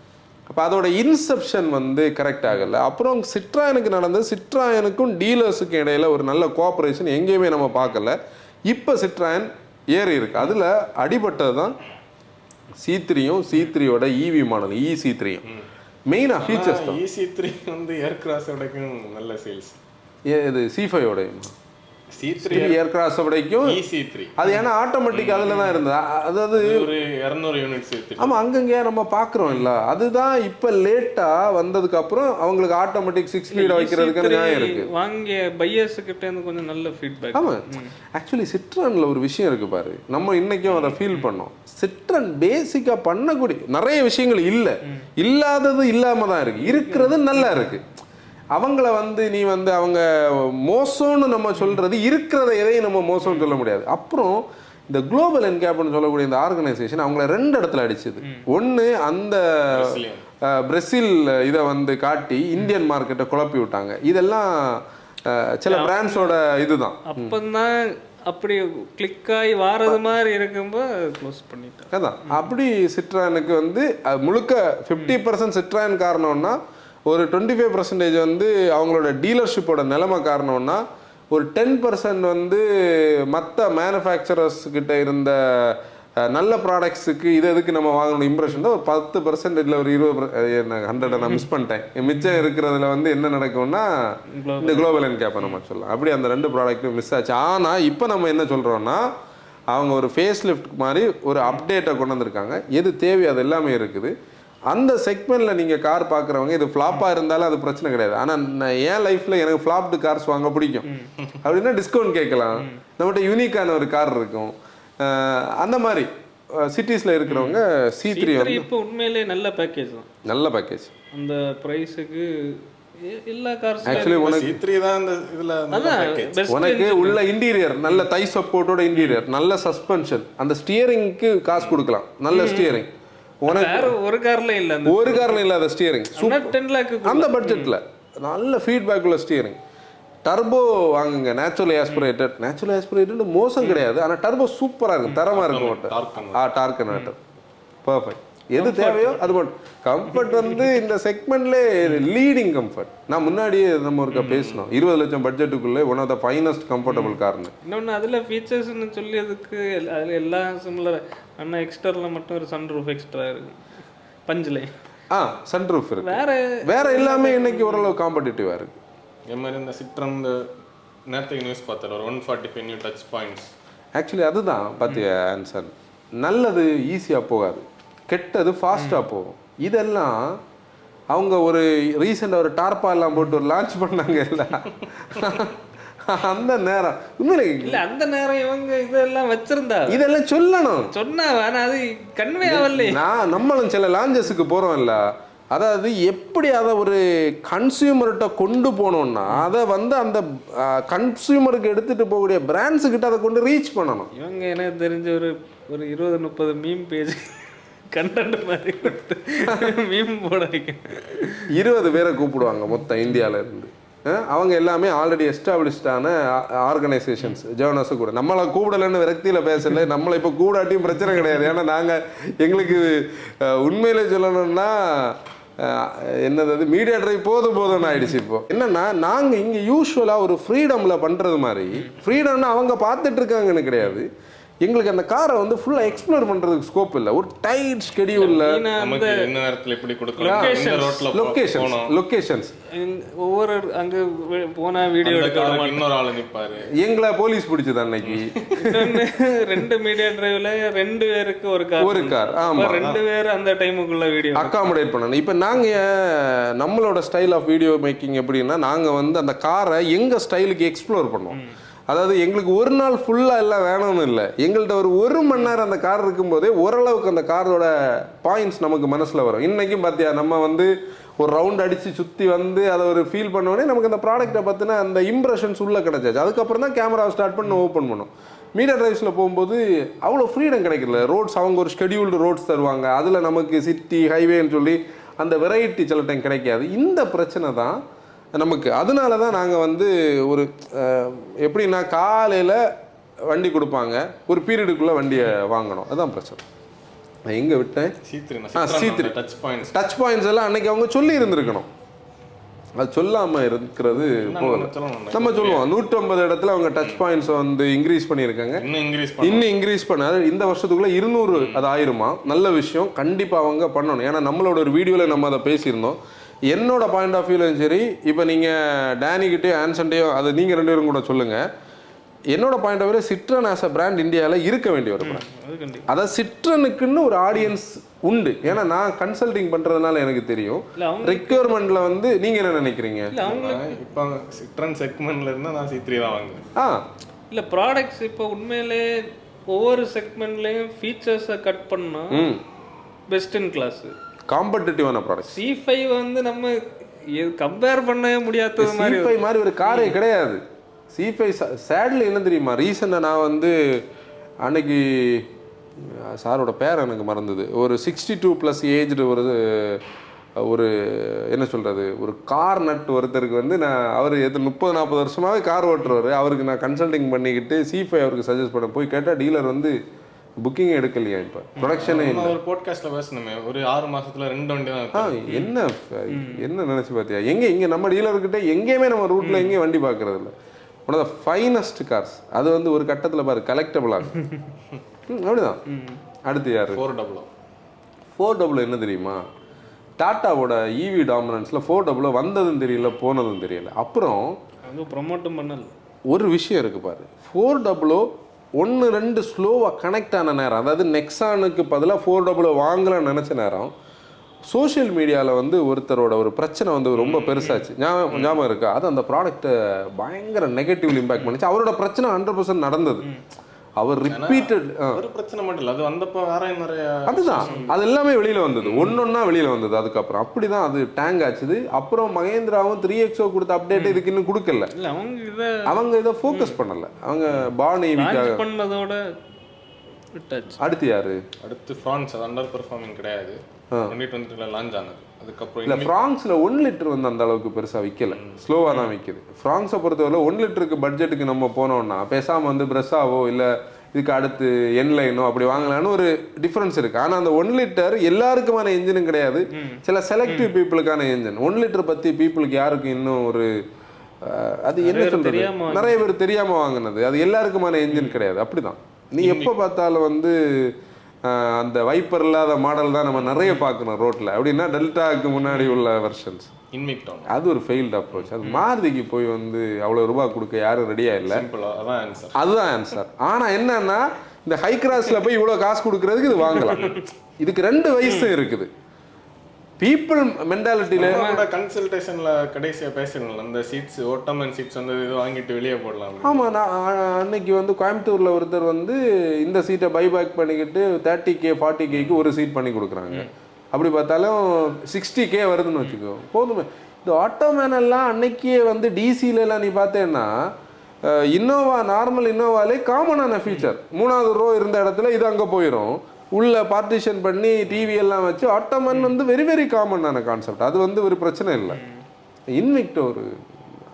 அப்போ அதோட இன்செப்ஷன் வந்து கரெக்ட் ஆகலை. அப்புறம் சிட்ராயனுக்கு நடந்தது, சிட்ராயனுக்கும் டீலர்ஸுக்கும் இடையில ஒரு நல்ல கோஆப்ரேஷன் எங்கேயுமே நம்ம பார்க்கல. இப்போ சிட்ராயன் ஏறி இருக்கு. அதில் அடிபட்டது தான் C3யும் C3யோட இவி மாடல் EC3யும். மெயினாக ஃபீச்சர்ஸ் தான். EC3 வந்து ஏர்கிராஸோடக்கும் நல்ல சேல்ஸ். இது C5யோட C3 ஏர்கிராஸ் விடைக்கும் EC3 அது ஏன்னா ஆட்டோமேட்டிக் அதில் தான் இருந்தது. அதாவது ஒரு 200 யூனிட்ஸ் ஏற்றி. ஆமாம், அங்கங்கே நம்ம பார்க்குறோம் இல்லை. அதுதான் இப்போ லேட்டாக வந்ததுக்கு அப்புறம் அவங்களுக்கு ஆட்டோமேட்டிக் 6 ஸ்பீட் வைக்கிறதுக்கு நியாயம் இருக்கு. வாங்கிய பையர்ஸுக்கிட்ட இருந்து கொஞ்சம் நல்ல ஃபீட்பேக். ஆமாம், ஆக்சுவலி சிட்ரனில் ஒரு விஷயம் இருக்குது பாரு, நம்ம இன்றைக்கும் அதை ஃபீல் பண்ணோம். சிட்ரன் பேசிக்காக பண்ணக்கூடிய நிறைய விஷயங்கள் இல்லை, இல்லாதது இல்லாமல் தான் இருக்குது, இருக்கிறது நல்லா இருக்குது. அவங்கள வந்து நீ வந்து அவங்க மோசம்னு நம்ம சொல்கிறது, இருக்கிறத எதையும் நம்ம மோசம்னு சொல்ல முடியாது. அப்புறம் இந்த குளோபல் என்கேப்னு சொல்லக்கூடிய இந்த ஆர்கனைசேஷன் அவங்கள 2 இடத்துல அடிச்சது. ஒன்று அந்த பிரேசில் இதை வந்து காட்டி இந்தியன் மார்க்கெட்டை குழப்பி விட்டாங்க. இதெல்லாம் சில பிராண்ட்ஸோட இதுதான். அப்போதான் அப்படி கிளிக் ஆகி வாரது மாதிரி இருக்கும்போது க்ளோஸ் பண்ணிட்டாங்க. அதான் அப்படி சிட்ரானுக்கு வந்து முழுக்க 50% சிட்ரான் காரணம்னா ஒரு 25% வந்து அவங்களோட டீலர்ஷிப்போட நிலைமை காரணம்னா ஒரு 10% வந்து மற்ற மேனுஃபேக்சரர்ஸ் கிட்ட இருந்த நல்ல ப்ராடக்ட்ஸுக்கு இது எதுக்கு நம்ம வாங்கணும் இம்ப்ரெஷன் தான். ஒரு 10% இல்லை ஒரு 20 100 நான் மிஸ் பண்ணிட்டேன். மிச்சம் இருக்கிறதுல வந்து என்ன நடக்கும்னா இந்த குளோபல் என்கேப்பை நம்ம சொல்லலாம். அப்படி அந்த 2 ப்ராடக்ட்டும் மிஸ் ஆச்சு. ஆனால் இப்போ நம்ம என்ன சொல்கிறோன்னா அவங்க ஒரு ஃபேஸ் லிஃப்ட் மாதிரி ஒரு அப்டேட்டை கொண்டு வந்திருக்காங்க. எது தேவையோ அது எல்லாமே இருக்குது. அந்த செக்மெண்ட்டில் நீங்கள் கார் பார்க்குறவங்க இது ஃப்ளாப்பாக இருந்தாலும் அது பிரச்சனை கிடையாது. ஆனால் என் லைஃப்பில் எனக்கு ஃப்ளாப்டு கார்ஸ் வாங்க பிடிக்கும் அப்படின்னா டிஸ்கவுண்ட் கேட்கலாம். நம்மகிட்ட யூனிக்கான ஒரு கார் இருக்கும். அந்த மாதிரி சிட்டிஸில் இருக்கிறவங்க C3 வந்து இப்போ உண்மையிலே நல்ல பேக்கேஜ் தான், நல்ல பேக்கேஜ். அந்த ப்ரைஸுக்கு எல்லா கார்ஸ் ஆக்சுவலி உனக்கு C3 தான் அந்த இதில் உனக்கு உள்ள இன்டீரியர் நல்ல தை சப்போர்ட்டோட இன்டீரியர், நல்ல சஸ்பென்ஷன், அந்த ஸ்டியரிங்க்கு காசு கொடுக்கலாம், நல்ல ஸ்டியரிங். ஒரு கார்ல இல்ல, ஒரு கார்ல இல்லாத ஸ்டியரிங் 10 லாக் அந்த பட்ஜெட்ல நல்ல ஃபீட்பேக் உள்ள ஸ்டியரிங். டர்போ வாங்குங்க, நேச்சுரல் ஆஸ்பிரேட்டட் மோசம் கிடையாது, ஆனால் டர்போ சூப்பராக இருக்கும், தரமாக இருக்கும். Dark converter perfect. எது தேவையோ அது மட்டும். கம்ஃபர்ட் வந்து இந்த செக்மெண்ட்லேயே லீடிங் கம்ஃபர்ட். நான் முன்னாடியே நம்ம ஒருக்கா பேசணும், 20 லட்சம் பட்ஜெட்டுக்குள்ளே one of the finest comfortable கார்னு. இன்னொன்று அதில் ஃபீச்சர்ஸ்ன்னு சொல்லி அதுக்கு அதில் எல்லாம் சிமிலர். ஆனால் எக்ஸ்டர்னில் மட்டும் ஒரு சன் ரூஃப் எக்ஸ்ட்ரா இருக்கு பஞ்சில். சன் ரூஃப் இருக்கு, வேற எல்லாமே இன்னைக்கு ஓரளவு காம்படிட்டிவாக இருக்கு. இது மாதிரி இந்த சிட்ரன் நேரத்துக்கு நியூஸ் பார்த்தாரு ஒரு 145 நியூ டச் பாயிண்ட்ஸ். ஆக்சுவலி அதுதான் பார்த்தியா ஆன்சர். நல்லது ஈஸியாக போகாது, கெட்டது ஃபாஸ்ட்டாக போகும். இதெல்லாம் அவங்க ஒரு ரீசெண்டாக ஒரு டார்பா எல்லாம் போட்டு ஒரு லான்ச் பண்ணாங்க இல்லை அந்த நேரம் உண்மையில இல்ல, அந்த நேரம் இவங்க இதெல்லாம் வச்சிருந்தா இதெல்லாம் சொல்லணும் சொன்னா வேணா அது கன்வே ஆகல. நான் நம்மளும் சில லான்ச்சஸுக்கு போகிறோம் இல்லை, அதாவது எப்படி அதை ஒரு கன்சியூமர்கிட்ட கொண்டு போனோம்னா அதை வந்து அந்த கன்சியூமருக்கு எடுத்துகிட்டு போகக்கூடிய பிராண்ட்ஸுக்கிட்ட அதை கொண்டு ரீச் பண்ணணும். இவங்க எனக்கு தெரிஞ்ச ஒரு ஒரு 20-30 மீம் பேஜ் கண்டென்ட் மாதிரி கொடுத்து மீம் போட வைக்க 20 பேரை கூப்பிடுவாங்க மொத்தம் இந்தியாவில இருந்து. அவங்க எல்லாமே ஆல்ரெடி எஸ்டாப்ளிஷ்டான ஆர்கனைசேஷன்ஸ் ஜேர்னல்ஸு கூட. நம்மளை கூப்பிடலன்னு விரக்தியில் பேசல, நம்மளை இப்போ கூடாட்டியும் பிரச்சனை கிடையாது. ஏன்னா நாங்கள் எங்களுக்கு உண்மையிலே சொல்லணும்னா என்னது மீடியா ட்ரைவ் போதும்னு ஆயிடுச்சு. இப்போ என்னன்னா நாங்கள் இங்கே யூஸ்வலாக ஒரு ஃப்ரீடமில் பண்ணுறது மாதிரி, ஃப்ரீடம்னா அவங்க பார்த்துட்டு இருக்காங்கன்னு கிடையாது, எங்களுக்கு அந்த காரை வந்து ஃபுல்லாக எக்ஸ்ப்ளோர் பண்ணுறதுக்கு ஸ்கோப் இல்லை. ஒரு டைட் ஸ்கெடியூலில் லொக்கேஷன்ஸ் ஒவ்வொரு அங்கே போனால் வீடியோ எடுக்க இன்னொரு ஆள் நிற்பாரு, எங்களை போலீஸ் பிடிச்சது அன்னைக்கு. 2 மீடியா டிரைவ்ல 2 பேருக்கு ஒரு கார். ஆமா, 2 பேர் அந்த டைமுக்குள்ள வீடியோ அகாமடேட் பண்ணணும். இப்போ நாங்கள் நம்மளோட ஸ்டைல் ஆஃப் வீடியோ மேக்கிங் எப்படின்னா, நாங்கள் வந்து அந்த காரை எங்கள் ஸ்டைலுக்கு எக்ஸ்ப்ளோர் பண்ணுவோம். அதாவது எங்களுக்கு ஒரு நாள் ஃபுல்லாக எல்லாம் வேணும்னு இல்லை, எங்கள்கிட்ட ஒரு 1 மணி நேரம் அந்த கார் இருக்கும்போதே ஓரளவுக்கு அந்த காரோட பாயிண்ட்ஸ் நமக்கு மனசில் வரும். இன்றைக்கும் பார்த்தியா நம்ம வந்து ஒரு ரவுண்ட் அடித்து சுற்றி வந்து அதை ஒரு ஃபீல் பண்ணோடனே நமக்கு அந்த ப்ராடக்ட்டை பற்றின அந்த இம்ப்ரெஷன்ஸ் உள்ளே கிடச்சாச்சு. அதுக்கப்புறம் தான் கேமராவை ஸ்டார்ட் பண்ணி ஓப்பன் பண்ணோம். மீடியா ட்ரைவ்ஸில் போகும்போது அவ்வளோ ஃப்ரீடம் கிடைக்கல. ரோட்ஸ் அவங்க ஒரு ஷெடியூல்டு ரோட்ஸ் தருவாங்க, அதில் நமக்கு சிட்டி ஹைவேன்னு சொல்லி அந்த வெரைட்டி சில டைம் கிடைக்காது. இந்த பிரச்சனை தான் நமக்கு. அதனால தான் நாங்கள் வந்து ஒரு எப்படின்னா காலையில் வண்டி கொடுப்பாங்க, ஒரு பீரியடுக்குள்ளே வண்டியை வாங்கணும். அதுதான் பிரச்சனை. நான் எங்கே விட்டேன்? C3 டச் பாயிண்ட்ஸ் எல்லாம் அன்னைக்கு அவங்க சொல்லி இருந்திருக்கணும். அது சொல்லாமல் இருக்கிறது நம்ம சொல்லுவோம். 150 இடத்துல அவங்க டச் பாயிண்ட்ஸை வந்து இன்க்ரீஸ் பண்ணியிருக்காங்க. இன்னும் இன்க்ரீஸ் பண்ண இந்த வருஷத்துக்குள்ளே 200 அது ஆயிருமா. நல்ல விஷயம், கண்டிப்பாக அவங்க பண்ணணும். ஏன்னா நம்மளோட ஒரு வீடியோவில் நம்ம அதை பேசியிருந்தோம். என்னோட பாயிண்ட் ஆஃப் வியூலையும் சரி, இப்போ நீங்கள் டேனிக்கிட்டே ஆன்சன்டையோ அதை நீங்கள் 2 பேரும் கூட சொல்லுங்கள். என்னோட பாயிண்ட் ஆஃப் வியூவில் சிட்ரன் ஆஸ் அ பிராண்ட் இந்தியாவில் இருக்க வேண்டிய ஒரு பிராண்ட். அதாவது சிட்ரனுக்குன்னு ஒரு ஆடியன்ஸ் உண்டு. ஏன்னா நான் கன்சல்டிங் பண்ணுறதுனால எனக்கு தெரியும் ரெக்யர்மெண்ட்டில் வந்து நீங்கள் என்ன நினைக்கிறீங்க. இப்போ சிட்ரன் செக்மெண்ட்ல இருந்தால் நான் C3 தான் வாங்குவேன். இல்லை ப்ராடக்ட்ஸ் இப்போ உண்மையிலே ஒவ்வொரு செக்மெண்ட்லேயும் ஃபீச்சர்ஸை கட் பண்ணால் பெஸ்ட் இன் கிளாஸ் காம்படிட்டிவான ப்ராடக்ட். C5 வந்து நம்ம கம்பேர் பண்ணவே முடியாதது மாதிரி. C5 மாதிரி ஒரு காரே கிடையாது. C5 சேட்ல என்ன தெரியுமா, ரீசெண்டாக நான் வந்து அன்னைக்கு சாரோட பேர் எனக்கு மறந்தது, ஒரு 62+ ஏஜ்டு ஒரு என்ன சொல்கிறது, ஒரு கார் நட் ஒருத்தருக்கு வந்து நான் அவர் 30-40 வருஷமாகவே கார் ஓட்டுறவர், அவருக்கு நான் கன்சல்டிங் பண்ணிக்கிட்டு C5 அவருக்கு சஜஸ்ட் பண்ண போய் கேட்டால் டீலர் வந்து புக்கிங் எடுக்கலையா, இப்போ ப்ரொடக்ஷனே இல்லை. ஒரு பாட்காஸ்ட்டில் பேசணுமே, ஒரு 6 மாதத்தில் 2 வண்டி தான். என்ன நினச்சி பார்த்தியா, இங்கே நம்ம டீலர்கிட்ட எங்கேயுமே நம்ம ரூட்டில் எங்கேயும் வண்டி பார்க்குறது இல்லை. One of the finest cars. அது வந்து ஒரு கட்டத்தில் பாரு கலெக்டபிள் ஆகும். அப்படிதான். அடுத்து யார்? 400 என்ன தெரியுமா, டாட்டாவோட EV டாமினன்ஸில் 400 வந்ததும் தெரியல போனதும் தெரியல. அப்புறம் ப்ரொமோட்டும் பண்ணல. ஒரு விஷயம் இருக்குது பாரு, 400 1-2 ஸ்லோவாக கனெக்ட் ஆன நேரம், அதாவது நெக்ஸானுக்கு பதிலாக 400 வாங்கலாம்னு நினச்ச நேரம், சோஷியல் மீடியாவில் வந்து ஒருத்தரோட ஒரு பிரச்சனை வந்து ரொம்ப பெருசாச்சு. ஞாபகம் இருக்கா? அது அந்த ப்ராடக்ட்டை பயங்கர நெகட்டிவ்லி இம்பேக்ட் பண்ணிச்சு. அவரோட பிரச்சனை 100% நடந்தது. அவர் ரிப்பீட்டட் ஒரு பிரச்சனை மட்டும் இல்லை, அது வந்தப்போ வேற நிறைய அதுதான், அது எல்லாமே வெளியில் வந்தது, ஒன்றொன்னா வெளியில் வந்தது. அதுக்கப்புறம் அப்படி தான் அது டேங் ஆச்சுது. அப்புறம் மகேந்திராவும் 3XO கொடுத்த அப்டேட் இதுக்கு இன்னும் கொடுக்கல. அவங்க இதை ஃபோக்கஸ் பண்ணலை. அவங்க பானி பண்ணதோட அடுத்து யாரு? அடுத்து ஃப்ரான்ஸ். அது அண்டர் பெர்ஃபார்மிங் கிடையாது, 2022 லான்ச் ஆனது. அதுக்கப்புறம் இல்லை, ஃப்ரான்ஸில் 1 லிட்டர் வந்து அந்த அளவுக்கு பெருசாக விற்கலை, ஸ்லோவாக தான் விற்கிது. ஃப்ரான்ஸை பொறுத்தவரை 1 லிட்டருக்கு பட்ஜெட்டுக்கு நம்ம போனோம்னா பேசாமல் வந்து ப்ரெஸ்ஸாவோ இல்லை இதுக்கு அடுத்து என்லைனோ அப்படி வாங்கலான்னு ஒரு டிஃப்ரென்ஸ் இருக்குது. ஆனால் அந்த 1 லிட்டர் எல்லாருக்குமான என்ஜினும் கிடையாது, சில செலக்டிவ் பீப்புளுக்கான என்ஜின். 1 லிட்டர் பற்றி பீப்புளுக்கு யாருக்கும் இன்னும் ஒரு அது என்ன சொல்கிறது, நிறைய பேர் தெரியாமல் வாங்கினது. அது எல்லாருக்குமான என்ஜின் கிடையாது. அப்படி தான் நீ எப்போ பார்த்தாலும் வந்து அந்த வைப்பர் இல்லாத மாடல் தான் நம்ம நிறைய பார்க்கணும் ரோட்டில். அப்படின்னா டெல்டாவுக்கு முன்னாடி உள்ள வெர்ஷன்ஸ் இன்விக்டான், அது ஒரு ஃபெயில்டு அப்ரோச். அது மாருதிக்கு போய் வந்து அவ்வளோ ரூபா கொடுக்க யாரும் ரெடியாக இல்லை. அதுதான் ஆன்சர். ஆனால் என்னன்னா இந்த ஹை கிராஸில் போய் இவ்வளோ காசு கொடுக்கறதுக்கு இது வாங்கலாம். இதுக்கு 2 வயசு இருக்குது. பீப்புள் மென்டாலிட்டியில் கன்சல்டேஷனில் கடைசியாக பேசுகிறீங்களா, அந்த சீட்ஸ் ஓட்டமன் சீட்ஸ் வந்து இது வாங்கிட்டு வெளியே போடலாம். ஆமாம், நான் அன்னைக்கு வந்து கோயம்புத்தூரில் ஒருத்தர் வந்து இந்த சீட்டை பைபேக் பண்ணிக்கிட்டு 30K 40Kக்கு ஒரு சீட் பண்ணி கொடுக்குறாங்க. அப்படி பார்த்தாலும் 60K வருதுன்னு வச்சுக்கோ, போதுமே. இந்த ஆட்டோமேன் எல்லாம் அன்னைக்கே வந்து டிசிலெலாம் நீ பார்த்தேன்னா இன்னோவா நார்மல் இன்னோவாலே காமனான ஃபீச்சர். 3வது ரோ இருந்த இடத்துல இது அங்கே போயிடும். உள்ள பார்ட்டிஷன் பண்ணி டிவி எல்லாம் வச்சு ஆட்டோமன் வந்து வெரி வெரி காமனான கான்செப்ட். அது வந்து ஒரு பிரச்சனை இல்லை. இன்விக்டோ ஒரு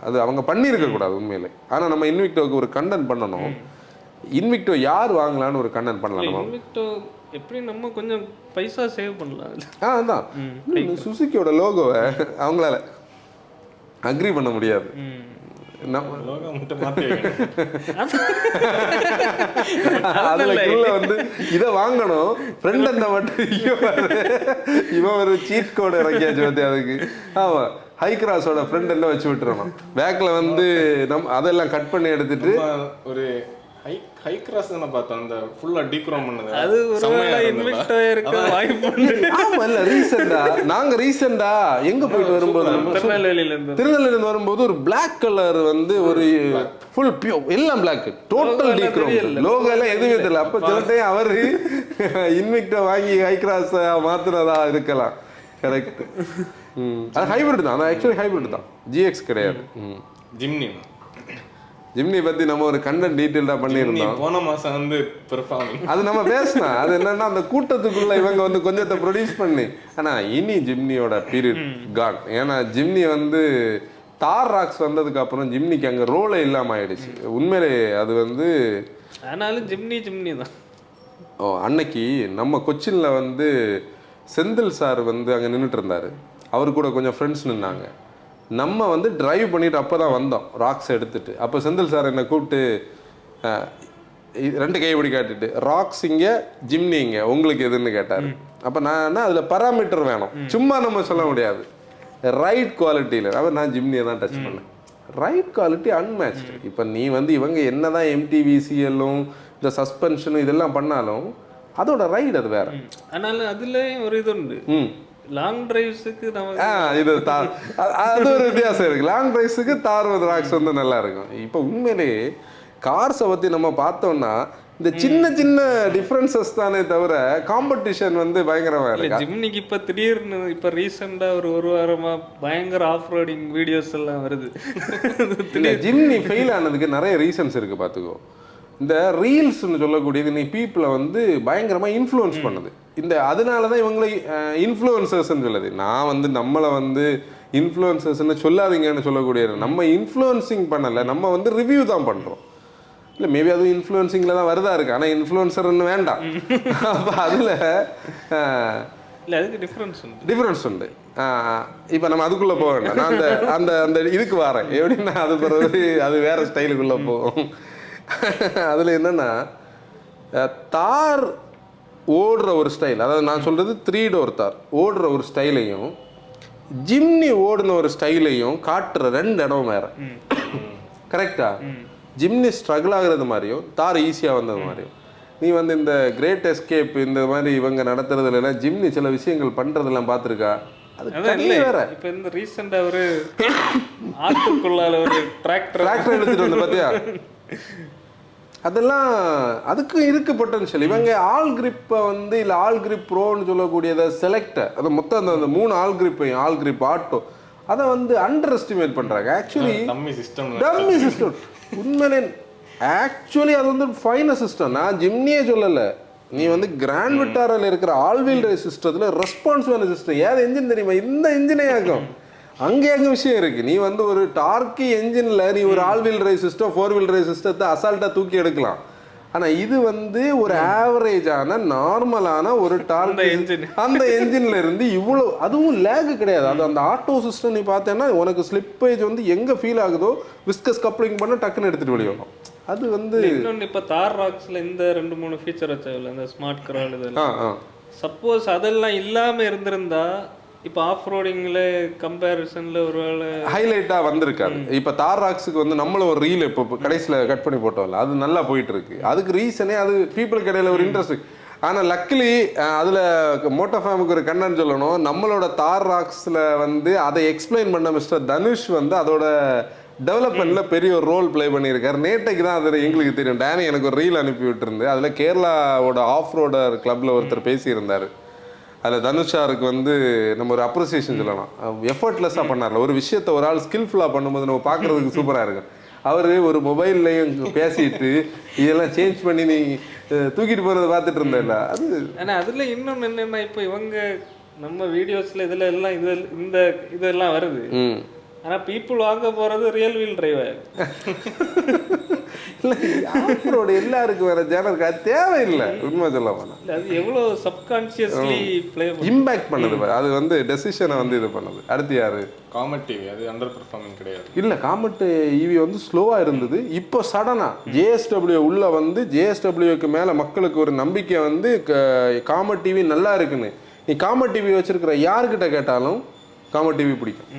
அது அவங்க பண்ணியிருக்க கூடாது உண்மையிலே. ஆனால் நம்ம இன்விக்டோவுக்கு ஒரு கண்டென்ட் பண்ணணும். இன்விக்டோ யார் வாங்கலான்னு ஒரு கண்டென்ட் பண்ணலாம். நம்ம இன்விக்டோ எப்படி நம்ம கொஞ்சம் பைசா சேவ் பண்ணலாம். அதான் சுசுக்கியோட லோகோவை அவங்களால அக்ரி பண்ண முடியாது. அதுல வந்து இதை வாங்கணும் ஃப்ரெண்ட் அந்த மட்டும் இவன் ஒரு சீட் கோடு இறக்கியாச்சு பத்தி அதுக்கு. ஆமா ஹை கிராஸோட ஃப்ரெண்ட் எல்லாம் வச்சு விட்டுறணும். பேக்ல வந்து அதெல்லாம் கட் பண்ணி எடுத்துட்டு ஒரு ஹை கிராஸ் தான பார்த்தோம். அந்த ஃபுல்லா டீக்ரோம் பண்ணது அது ஒருவேளை இன்விக்டோ இருக்க வாய்ப்பு உண்டு. ஆமா இல்ல ரீசெண்டா எங்க போயிட்டு வரும்போது திருநெல்வேலியில இருந்து வரும்போது ஒரு Black கலர் வந்து ஒரு ஃபுல் பியூர் எல்லாம் Black டோட்டல் டீக்ரோம் லோகோ எல்லாம் எதுவுமே தெரியல. அப்ப சொல்லிட்டே அவரு இன்விக்டோ வாங்கி ஹை கிராஸ் மாத்துறதா இருக்கலாம். கரெக்ட். அது ஹைபிரிட் தான். ஆக்சுவலி ஹைபிரிட் தான், GX கிடையாது. ஜிம்னி பத்தி நம்ம ஒரு கண்டென்ட் டீடைல்டா பண்ணியிருந்தோம் போன மாசம் வந்து பெர்ஃபார்மிங். அது நம்ம பேசணும். அது என்னன்னா அந்த கூட்டத்துக்குள்ள இவங்க வந்து கொஞ்சத்தை ப்ரொடியூஸ் பண்ணி. ஆனா இனி ஜிம்னியோட பீரியட் கான். ஏன்னா ஜிம்னி வந்து தார் ராக்ஸ் வந்ததுக்கு அப்புறம் ஜிம்னிக்கு அங்க ரோலே இல்லாம ஆயிடுச்சு. உண்மையிலே அது வந்து ஆனாலும் ஜிம்னி தான். அன்னைக்கு நம்ம கொச்சின்ல வந்து செந்தில் சார் வந்து அங்க நின்றுட்டு இருந்தாரு. அவரு கூட கொஞ்சம் ஃப்ரெண்ட்ஸ் நின்னாங்க. நம்ம வந்து டிரைவ் பண்ணிட்டு அப்போ தான் வந்தோம் ராக்ஸ் எடுத்துட்டு. அப்போ செந்தில் சார் என்னை கூப்பிட்டு 2 கைப்படி காட்டிட்டு ராக்ஸ் இங்கே ஜிம்னி இங்கே உங்களுக்கு எதுன்னு கேட்டார். அப்போ நான் அதில் பராமீட்டர் வேணும், சும்மா நம்ம சொல்ல முடியாது. ரைட் குவாலிட்டியில் அவர் நான் ஜிம்னியை தான் டச் பண்ணேன். Right quality unmatched. இப்போ நீ வந்து இவங்க என்ன தான் MTVCLும் இந்த சஸ்பென்ஷனும் இதெல்லாம் பண்ணாலும் அதோட ரைடு அது வேற. ஆனாலும் அதுலேயும் ஒரு இது உண்டு. லாங் டிரைவ்ஸுக்கு இது அது ஒரு வித்தியாசம் இருக்கு. லாங் டிரைவ்ஸுக்கு தார் ராக்ஸ் வந்து நல்லா இருக்கும். இப்போ உண்மையிலேயே கார்ஸை பற்றி நம்ம பார்த்தோம்னா இந்த சின்ன சின்ன டிஃப்ரென்சஸ் தானே தவிர காம்படிஷன் வந்து பயங்கரமா இருக்கு. ஜிம்னிக்கு இப்போ திடீர்னு இப்போ ரீசெண்டாக ஒரு வாரமா பயங்கர ஆஃப் ரோடிங் வீடியோஸ் எல்லாம் வருது. ஜிம்னி ஃபெயில் ஆனதுக்கு நிறைய ரீசன்ஸ் இருக்கு பார்த்துக்கோ. இந்த ரீல்ஸ்ன்னு சொல்லக்கூடியது நீ பீப்புளை வந்து பயங்கரமாக இன்ஃப்ளூயன்ஸ் பண்ணுது. இந்த அதனால தான் இவங்களை இன்ஃப்ளூயன்சர்ஸ்ன்னு சொல்லுது. நான் வந்து நம்மளை வந்து இன்ஃப்ளூயன்சர்ஸ்ன்னு சொல்லாதீங்கன்னு சொல்லக்கூடியது. நம்ம இன்ஃப்ளூயன்சிங் பண்ணலை, நம்ம வந்து ரிவ்யூ தான் பண்ணுறோம். இல்லை மேபி அதுவும் இன்ஃப்ளூயன்சிங்கில் தான் வருதா இருக்குது. ஆனால் இன்ஃப்ளூயன்சர்ன்னு வேண்டாம். அப்போ அதில் இல்லை அதுக்கு டிஃப்ரென்ஸ் உண்டு. இப்போ நம்ம அதுக்குள்ளே போக வேண்டாம். நான் அந்த அந்த அந்த இதுக்கு வரேன் எப்படின்னா அது பிறகு அது வேறு ஸ்டைலுக்குள்ளே போகும். அதில் என்னென்னா தார் ஓடுற ஒரு ஸ்டைல், அதாவது நான் சொல்கிறது 3 டோர் தார் ஓடுற ஒரு ஸ்டைலையும் ஜிம்னி ஓடுன ஒரு ஸ்டைலையும் காட்டுற 2 இடம் வேறு. கரெக்டா? ஜிம்னி ஸ்ட்ரகிள் ஆகுறது மாதிரியும் தார் ஈஸியாக வந்தது மாதிரியும். நீ வந்து இந்த கிரேட் எஸ்கேப் இந்த மாதிரி இவங்க நடத்துறதுல ஜிம்னி சில விஷயங்கள் பண்ணுறதெல்லாம் பார்த்துருக்கா? அது வேற. இப்போ இந்த ரீசெண்டாக ஒரு ஆத்துக்குள்ளால ஒரு டிராக்டர் எடுத்துகிட்டு வந்து பார்த்தியா? அதெல்லாம் அதுக்கு இருக்கு பொட்டன்ஷியல். இவங்க ஆல் கிரிப்பை வந்து இல்லை ஆல் கிரிப் ப்ரோன்னு சொல்லக்கூடியதை செலக்டை அது மொத்தம் அந்த 3 ஆல் கிரிப்பையும் ஆல் கிரிப் ஆட்டோ அதை வந்து அண்டர் எஸ்டிமேட் பண்ணுறாங்க. ஆக்சுவலி டம்மி சிஸ்டம் உண்மையிலே ஆக்சுவலி அது வந்து ஃபைன சிஸ்டம். நான் ஜிம்னியே சொல்லலை. நீ வந்து கிராண்ட் விட்டாரில் இருக்கிற ஆல்வீல் ரேஸ் சிஸ்டத்தில் ரெஸ்பான்சிவான சிஸ்டம். ஏது என்ஜின் தெரியுமா? இந்த இன்ஜினே ஆகும். அங்கே அங்கே விஷயம் இருக்குது. நீ வந்து ஒரு டார்க்கி என்ஜினில் நீ ஒரு all wheel drive system 4 wheel drive சிஸ்டத்தை அசால்ட்டாக தூக்கி எடுக்கலாம். ஆனால் இது வந்து ஒரு ஆவரேஜான நார்மலான ஒரு டார்க் என்ஜின். அந்த என்ஜின்ல இருந்து இவ்வளோ அதுவும் லேகு கிடையாது. அது அந்த ஆட்டோ சிஸ்டம் நீ பார்த்தேன்னா உனக்கு ஸ்லிப்பேஜ் வந்து எங்கே ஃபீல் ஆகுதோ விஸ்கஸ் கப்ளிங் பண்ண டக்குன்னு எடுத்துகிட்டு வெளியே வரும். அது வந்து இன்னொன்று இப்போ தார் ராக்ஸில் இந்த 2-3 ஃபீச்சர் வச்சாவில்ல இந்த ஸ்மார்ட் கிரால் இதெல்லாம். சப்போஸ் அதெல்லாம் இல்லாமல் இருந்திருந்தா இப்போ ஆஃப் ரோடிங்கில் கம்பேரிசனில் ஒரு வேளை ஹைலைட்டாக வந்திருக்காது. இப்போ தார் ராக்ஸுக்கு வந்து நம்மளும் ஒரு ரீல் இப்போ கடைசியில் கட் பண்ணி போட்டோம்ல, அது நல்லா போயிட்டு இருக்கு. அதுக்கு ரீசனே அது பீப்புளுக்கு இடையில ஒரு இன்ட்ரெஸ்ட். ஆனால் லக்கிலி அதில் மோட்டோஃபேமுக்கு ஒரு கண்டென்ட் சொல்லணும். நம்மளோட தார் ராக்ஸில் வந்து அதை எக்ஸ்பிளைன் பண்ண மிஸ்டர் தனுஷ் வந்து அதோட டெவலப்மெண்ட்ல பெரிய ஒரு ரோல் பிளே பண்ணியிருக்காரு. நேற்றைக்கு தான் அது எங்களுக்கு தெரியும். டேனி எனக்கு ஒரு ரீல் அனுப்பி விட்டுருந்து. அதில் கேரளாவோட ஆஃப் ரோடர் கிளப்ல ஒருத்தர் பேசியிருந்தார். அதில் தனுஷாருக்கு வந்து நம்ம ஒரு அப்ரிசியேஷன் சொல்லலாம். எஃபர்ட்லெஸ்ஸாக பண்ணார்ல ஒரு விஷயத்த ஒரு ஆள் ஸ்கில்ஃபுல்லாக பண்ணும்போது நம்ம பார்க்குறதுக்கு சூப்பராக இருக்கும். அவர் ஒரு மொபைல்லையும் பேசிட்டு இதெல்லாம் சேஞ்ச் பண்ணி நீ தூக்கிட்டு போகிறத பார்த்துட்டு இருந்தேன்ல அது. ஆனால் அதில் இன்னொன்று என்னென்னா இப்போ இவங்க நம்ம வீடியோஸில் இதில் எல்லாம் இந்த இதெல்லாம் வருது. ஆனால் பீப்புள் வாங்க போகிறது ரியல் வீல் டிரைவர் இல்லை. ஆஃப்ரோடு எல்லாருக்கும் வேற ஜேனருக்கு அது தேவையில்லை. உண்மை சொல்ல போனால் அது எவ்வளோ சப்கான்ஷியஸ்லி ப்ளே இம்பேக்ட் பண்ணுது பாரு. அது வந்து டெசிஷனை வந்து இது பண்ணுது. அடுத்து யாரு? Comet TV. அது அண்டர் பெர்ஃபார்மிங் கிடையாது. இல்லை, காமெட் ஈவி வந்து ஸ்லோவாக இருந்தது. இப்போ சடனாக ஜேஎஸ்டபிள்யூ உள்ள வந்து ஜேஎஸ்டபிள்யூக்கு மேலே மக்களுக்கு ஒரு நம்பிக்கை வந்து காமெட் டிவி நல்லா இருக்குன்னு. நீ காமெட் டிவி வச்சிருக்கிற யாருக்கிட்ட கேட்டாலும் காமெட் டிவி பிடிக்கும்.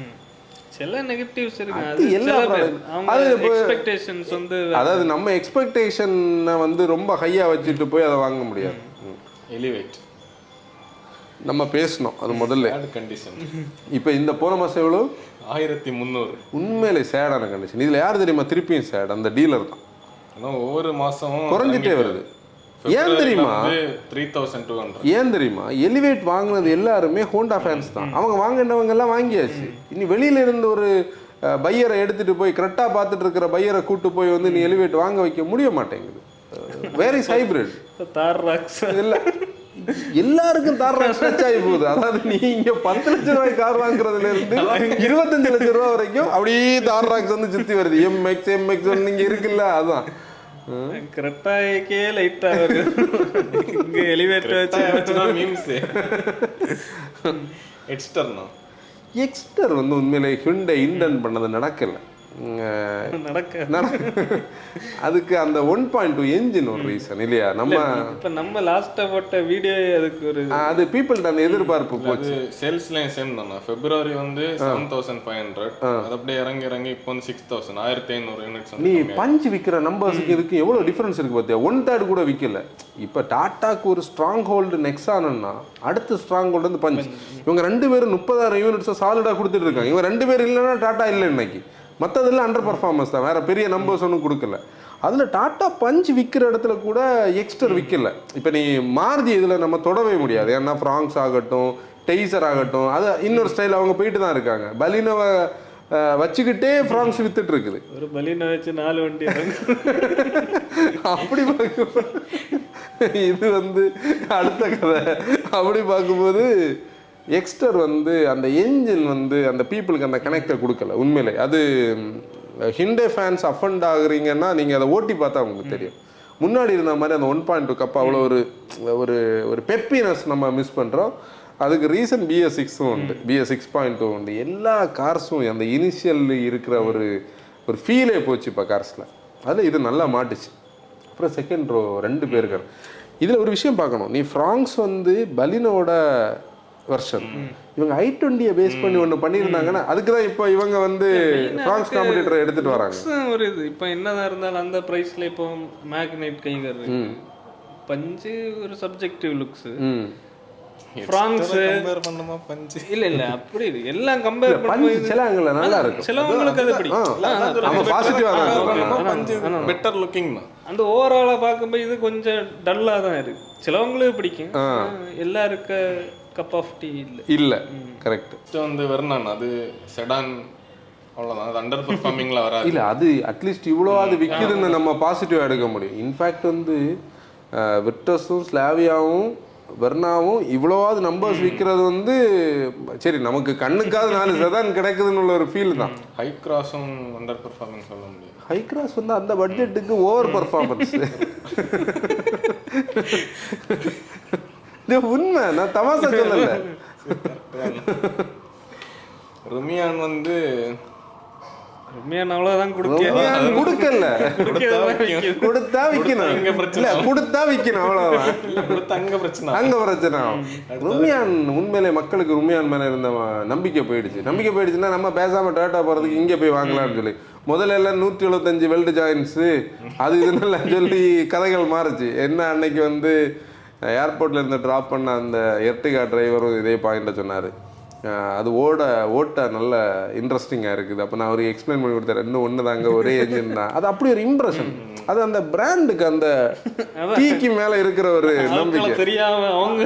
சில நெகட்டிவ்ஸ் இருக்கு. அது எல்லா அது எக்ஸ்பெக்டேஷன்ஸ் வந்து அதாவது நம்ம எக்ஸ்பெக்டேஷனை வந்து ரொம்ப ஹையாக வச்சுட்டு போய் அதை வாங்க முடியாது. எலிவேட் நம்ம பேசணும் அது முதல்ல கண்டிஷன். இப்போ இந்த போன மாதம் எவ்வளோ? 1300. உண்மையிலே சேடான கண்டிஷன். இதில் யார் தெரியுமா திருப்பியும் சேட்? அந்த டீலர் தான். ஆனால் ஒவ்வொரு மாதமும் குறைஞ்சிட்டே வருது. ஏன் தெரியுமா? 3200. ஏன் தெரியுமா? எலிவேட் வாங்கினது எல்லாருமே ஹோண்டா ஃபேன்ஸ் தான். அவங்க வாங்கினவங்க எல்லாம் வாங்கியாச்சு. இனி வெளியில இருந்து ஒரு பையரை எடுத்துட்டு போய் கரெக்டாக பார்த்துட்டு இருக்கிற பையரை கூட்டு போய் வந்து நீ எலிவேட் வாங்க வைக்க முடிய மாட்டேங்குது. Where is hybrid? Thar Roxx இல்லை, எல்லாருக்கும் தார் ராக்ஸ் டச் ஆகி போகுது. அதாவது நீ இங்கே 10 லட்ச ரூபாய் கார் வாங்குறதுல இருந்து 25 லட்ச ரூபா வரைக்கும் அப்படியே தார் ராக்ஸ் வந்து சுற்றி வருது. எம்எக்ஸ் இங்கே இருக்குல்ல, அதுதான் கிரெட்டாக்கே லைட்டா வருது. இங்க எலிவேட்டர் வச்சு மீம்ஸ். எக்ஸ்டர் வந்து உண்மையிலே ஹுண்டை இன்டென்ட் பண்ணது நடக்கல. அதுக்கு அந்த 1.2 என்ஜின் ஒரு ரீசன் இல்லையா? நம்ம லாஸ்டா போட்ட வீடியோ அதுக்கு ஒரு அது பீப்பிள்ட்ட அந்த எதிர்பார்ப்பு போச்சு. சேல்ஸ்லயும் சேம் தானா? பிப்ரவரி வந்து 7500, அது அப்படியே இறங்கி இப்போ வந்து 6000, 1500 யூனிட்ஸ். நீ பஞ்ச் விற்கிற நம்பர்ஸுக்கு இதுக்கு எவ்வளவு டிஃபரன்ஸ் இருக்கு பார்த்தியா? 1/3 கூட விற்கல. இப்போ டாட்டாக்கு ஒரு ஸ்ட்ராங் ஹோல்டு நெக்ஸானா, அடுத்த ஸ்ட்ராங் ஹோல்டு வந்து பஞ்ச். இவங்க 2 பேரும் 30,000 யூனிட்ஸை சாலிடா கொடுத்துட்டு இருக்காங்க. இவங்க 2 பேர் இல்லைன்னா டாட்டா இல்லை இன்னைக்கு. மற்றதெல்லாம் அண்டர் பர்ஃபார்மன்ஸ் தான், வேற பெரிய நம்பர்ஸ் ஒன்றும் கொடுக்கல. அதில் டாட்டா பஞ்ச் விற்கிற இடத்துல கூட எக்ஸ்டர் விற்கல. இப்போ நீ மாருதி இதில் நம்ம தொடவே முடியாது. ஏன்னா ஃப்ராங்க்ஸ் ஆகட்டும், டெய்சர் ஆகட்டும், அது இன்னொரு ஸ்டைல் அவங்க போயிட்டு தான் இருக்காங்க. பலினோவை வச்சுக்கிட்டே ஃப்ராங்க்ஸ் வித்துட்டு இருக்குது. ஒரு பலினோ வச்சு 4 வண்டி அப்படி பார்க்கும்போது இது வந்து அடுத்த கதை. அப்படி பார்க்கும்போது எக்ஸ்டர் வந்து அந்த என்ஜின் வந்து அந்த பீப்புளுக்கு அந்த கனெக்டை கொடுக்கல. உண்மையிலே அது ஹிண்டே ஃபேன்ஸ் அஃபண்ட் ஆகுறீங்கன்னா நீங்கள் அதை ஓட்டி பார்த்தா உங்களுக்கு தெரியும். முன்னாடி இருந்த மாதிரி அந்த 1.2 கப் அவ்வளோ ஒரு ஒரு பெப்பினஸ் நம்ம மிஸ் பண்ணுறோம். அதுக்கு ரீசன் BS6 உண்டு, BS 6.2 உண்டு. எல்லா கார்ஸும் அந்த இனிஷியல் இருக்கிற ஒரு ஃபீலே போச்சு இப்போ கார்ஸில். அதில் இது நல்லா மாட்டுச்சு. அப்புறம் செகண்ட் ரோ 2 பேருக்கு. இதில் ஒரு விஷயம் பார்க்கணும். நீ ஃப்ராங்க்ஸ் வந்து பலினோட வெர்ஷன், இவங்க i20 பேஸ் பண்ணி ஒன்று பண்ணியிருந்தாங்கன்னா அதுக்கு தான் இப்போ இவங்க வந்து ஃப்ராங்க்ஸ் காம்படிட்டரை எடுத்துட்டு வராங்க. ஒரு இது இப்போ என்னதான் இருந்தாலும் அந்த ப்ரைஸில் இப்போ மேக்னைட் கைகர் பஞ்சு ஒரு சப்ஜெக்டிவ் லுக்ஸ். ஃப்ராங்க்ஸ் கம்பேர் பண்ணுமா? பஞ்சு இல்ல அப்படி இது எல்லாம் கம்பேர் பண்ணி சிலவங்கள நல்லா இருக்கு, சிலவங்களுக்கு அது பிடிக்கும். ஆமா பாசிட்டிவா தான் பஞ்சு பெட்டர் லுக்கிங் தான். அந்த ஓவராலா பார்க்கும்போது இது கொஞ்சம் டல்லா தான் இருக்கு. சிலவங்களுக்கு பிடிக்கும், எல்லாருக்கு கப் ஆஃப் டீ இல்ல. கரெக்ட். வந்து வெர்னான் அது செடான் அவ்வளோதான். அது அண்டர் பெர்ஃபார்மிங்ல வராது. இல்ல அது அட்லீஸ்ட் இவ்வளோவாது விற்குதுன்னு நம்ம பாசிட்டிவா எடுக்க முடியும். இன்ஃபேக்ட் வந்து விர்டஸும் ஸ்லாவியாவும் வெர்னாவும் இவ்வளோவாது நம்பர்ஸ் விற்கிறது வந்து சரி, நமக்கு கண்ணுக்காவது 4 செதான் கிடைக்குதுன்னு உள்ள ஒரு ஃபீல் தான். ஹை கிராஸும் அண்டர் பெர்ஃபார்மிங் சொல்ல முடியும். ஹை கிராஸ் வந்து அந்த பட்ஜெட்டுக்கு ஓவர் பர்ஃபார்மன்ஸ். இது உண்மை, நான் தமாசா சொல்லல. ருமியான் வந்து அவ்வளவுதான் கொடுக்கல, கொடுத்தா விற்கணும், இல்ல கொடுத்தா விற்கணும், அவ்வளவுதான். அங்க பிரச்சனை. ருமியான் உண்மையிலே மக்களுக்கு ருமியான் மேல இருந்த நம்பிக்கை போயிடுச்சுன்னா நம்ம பேசாம டொயோட்டா போறதுக்கு இங்க போய் வாங்கலாம்னு சொல்லி முதல்ல எல்லாம் 175 வெல்டு ஜாயின்ஸ் அது இதுன்னு சொல்லி கதைகள் மாறுச்சு. என்ன அன்னைக்கு வந்து ஏர்போர்ட்ல இருந்து ட்ராப் பண்ண அந்த எர்டிகா டிரைவரும் இதே பாயிண்ட சொன்னாரு. அது ஓட்ட நல்ல இன்ட்ரெஸ்டிங்காக இருக்குது. அப்போ நான் அவருக்கு எக்ஸ்பிளைன் பண்ணி கொடுத்தேன், இன்னும் ஒன்று தாங்க, ஒரே என்ஜின் தான். அது அப்படி ஒரு இம்ப்ரெஷன். அது அந்த பிராண்டுக்கு அந்த டீக்கு மேலே இருக்கிற ஒரு நம்பிக்கை. தெரியாம அவங்க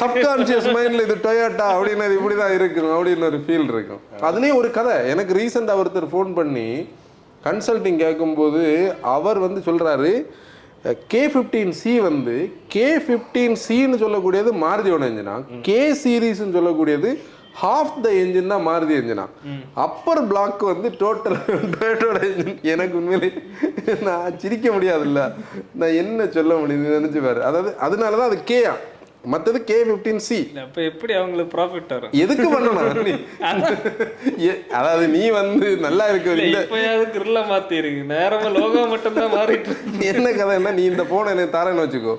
சப்கான்ஷியஸ் மைண்டில் இது டொயோட்டா அப்படின்னு அது இப்படி தான் இருக்கும் அப்படின்னு ஒரு ஃபீல் இருக்கும். அதுலேயும் ஒரு கதை எனக்கு ரீசெண்டாக ஒருத்தர் ஃபோன் பண்ணி கன்சல்டிங் கேட்கும்போது அவர் வந்து சொல்கிறாரு K15C வந்து K15Cன்னு சொல்லக்கூடியது மாருதியோட என்ஜினா, K சீரீஸ்ன்னு சொல்லக்கூடியது ஹாஃப் த என்ஜின் தான் மாருதி என்ஜினா, அப்பர் பிளாக் வந்து டோட்டல் டொயோட்டோட என்ஜின். எனக்கு உண்மையிலே நான் சிரிக்க முடியாதுல்ல, நான் என்ன சொல்ல முடியுது நினச்சி பாரு. அதாவது அதனால தான் அது கேயா, மற்றது K15C. அப்போ எப்படி அவங்களுக்கு ப்ராஃபிட் வரும்? எதுக்கு பண்ணணும் நீ? அதாவது நீ வந்து நல்லா இருக்க இப்போயாவது கிரில்ல மாற்றி இருக்கு, நேரமா லோகோ மட்டும்தான் மாறிட்டு என்ன கதை என்ன, நீ இந்த ஃபோனை எனக்கு தரேன்னு வச்சுக்கோ,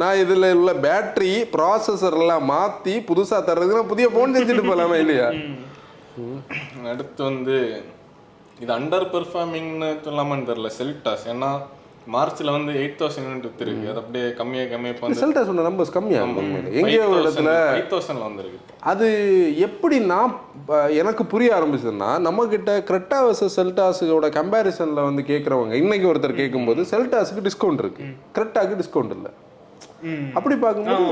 நான் இதில் உள்ள பேட்டரி ப்ராசஸர்லாம் மாற்றி புதுசாக தர்றதுக்கு நான் புதிய ஃபோன் செஞ்சுட்டு போகலாமா இல்லையா? அடுத்து வந்து இது அண்டர் பெர்ஃபார்மிங்னு சொல்லாமான்னு தெரில செல்டாஸ். ஏன்னா மார்ச்ல வந்து 8000 யூனிட் வித்துருக்கு, அது அப்படியே கம்மியாக செல்டாஸ் சொன்ன நம்பர்ஸ் கம்மியாக எங்கேயோ ஒரு இடத்துல 5000 வந்திருக்கு. அது எப்படி நான் எனக்கு புரிய ஆரம்பிச்சதுன்னா, நம்மக்கிட்ட கிரெட்டா வர்சஸ் செல்டாஸோட கம்பேரிசனில் வந்து கேட்குறவங்க இன்னைக்கு ஒருத்தர் கேட்கும்போது செல்டாஸுக்கு டிஸ்கவுண்ட் இருக்கு, கிரெட்டாக்கு டிஸ்கவுண்ட் இல்லை. அப்படி பார்க்கும்போது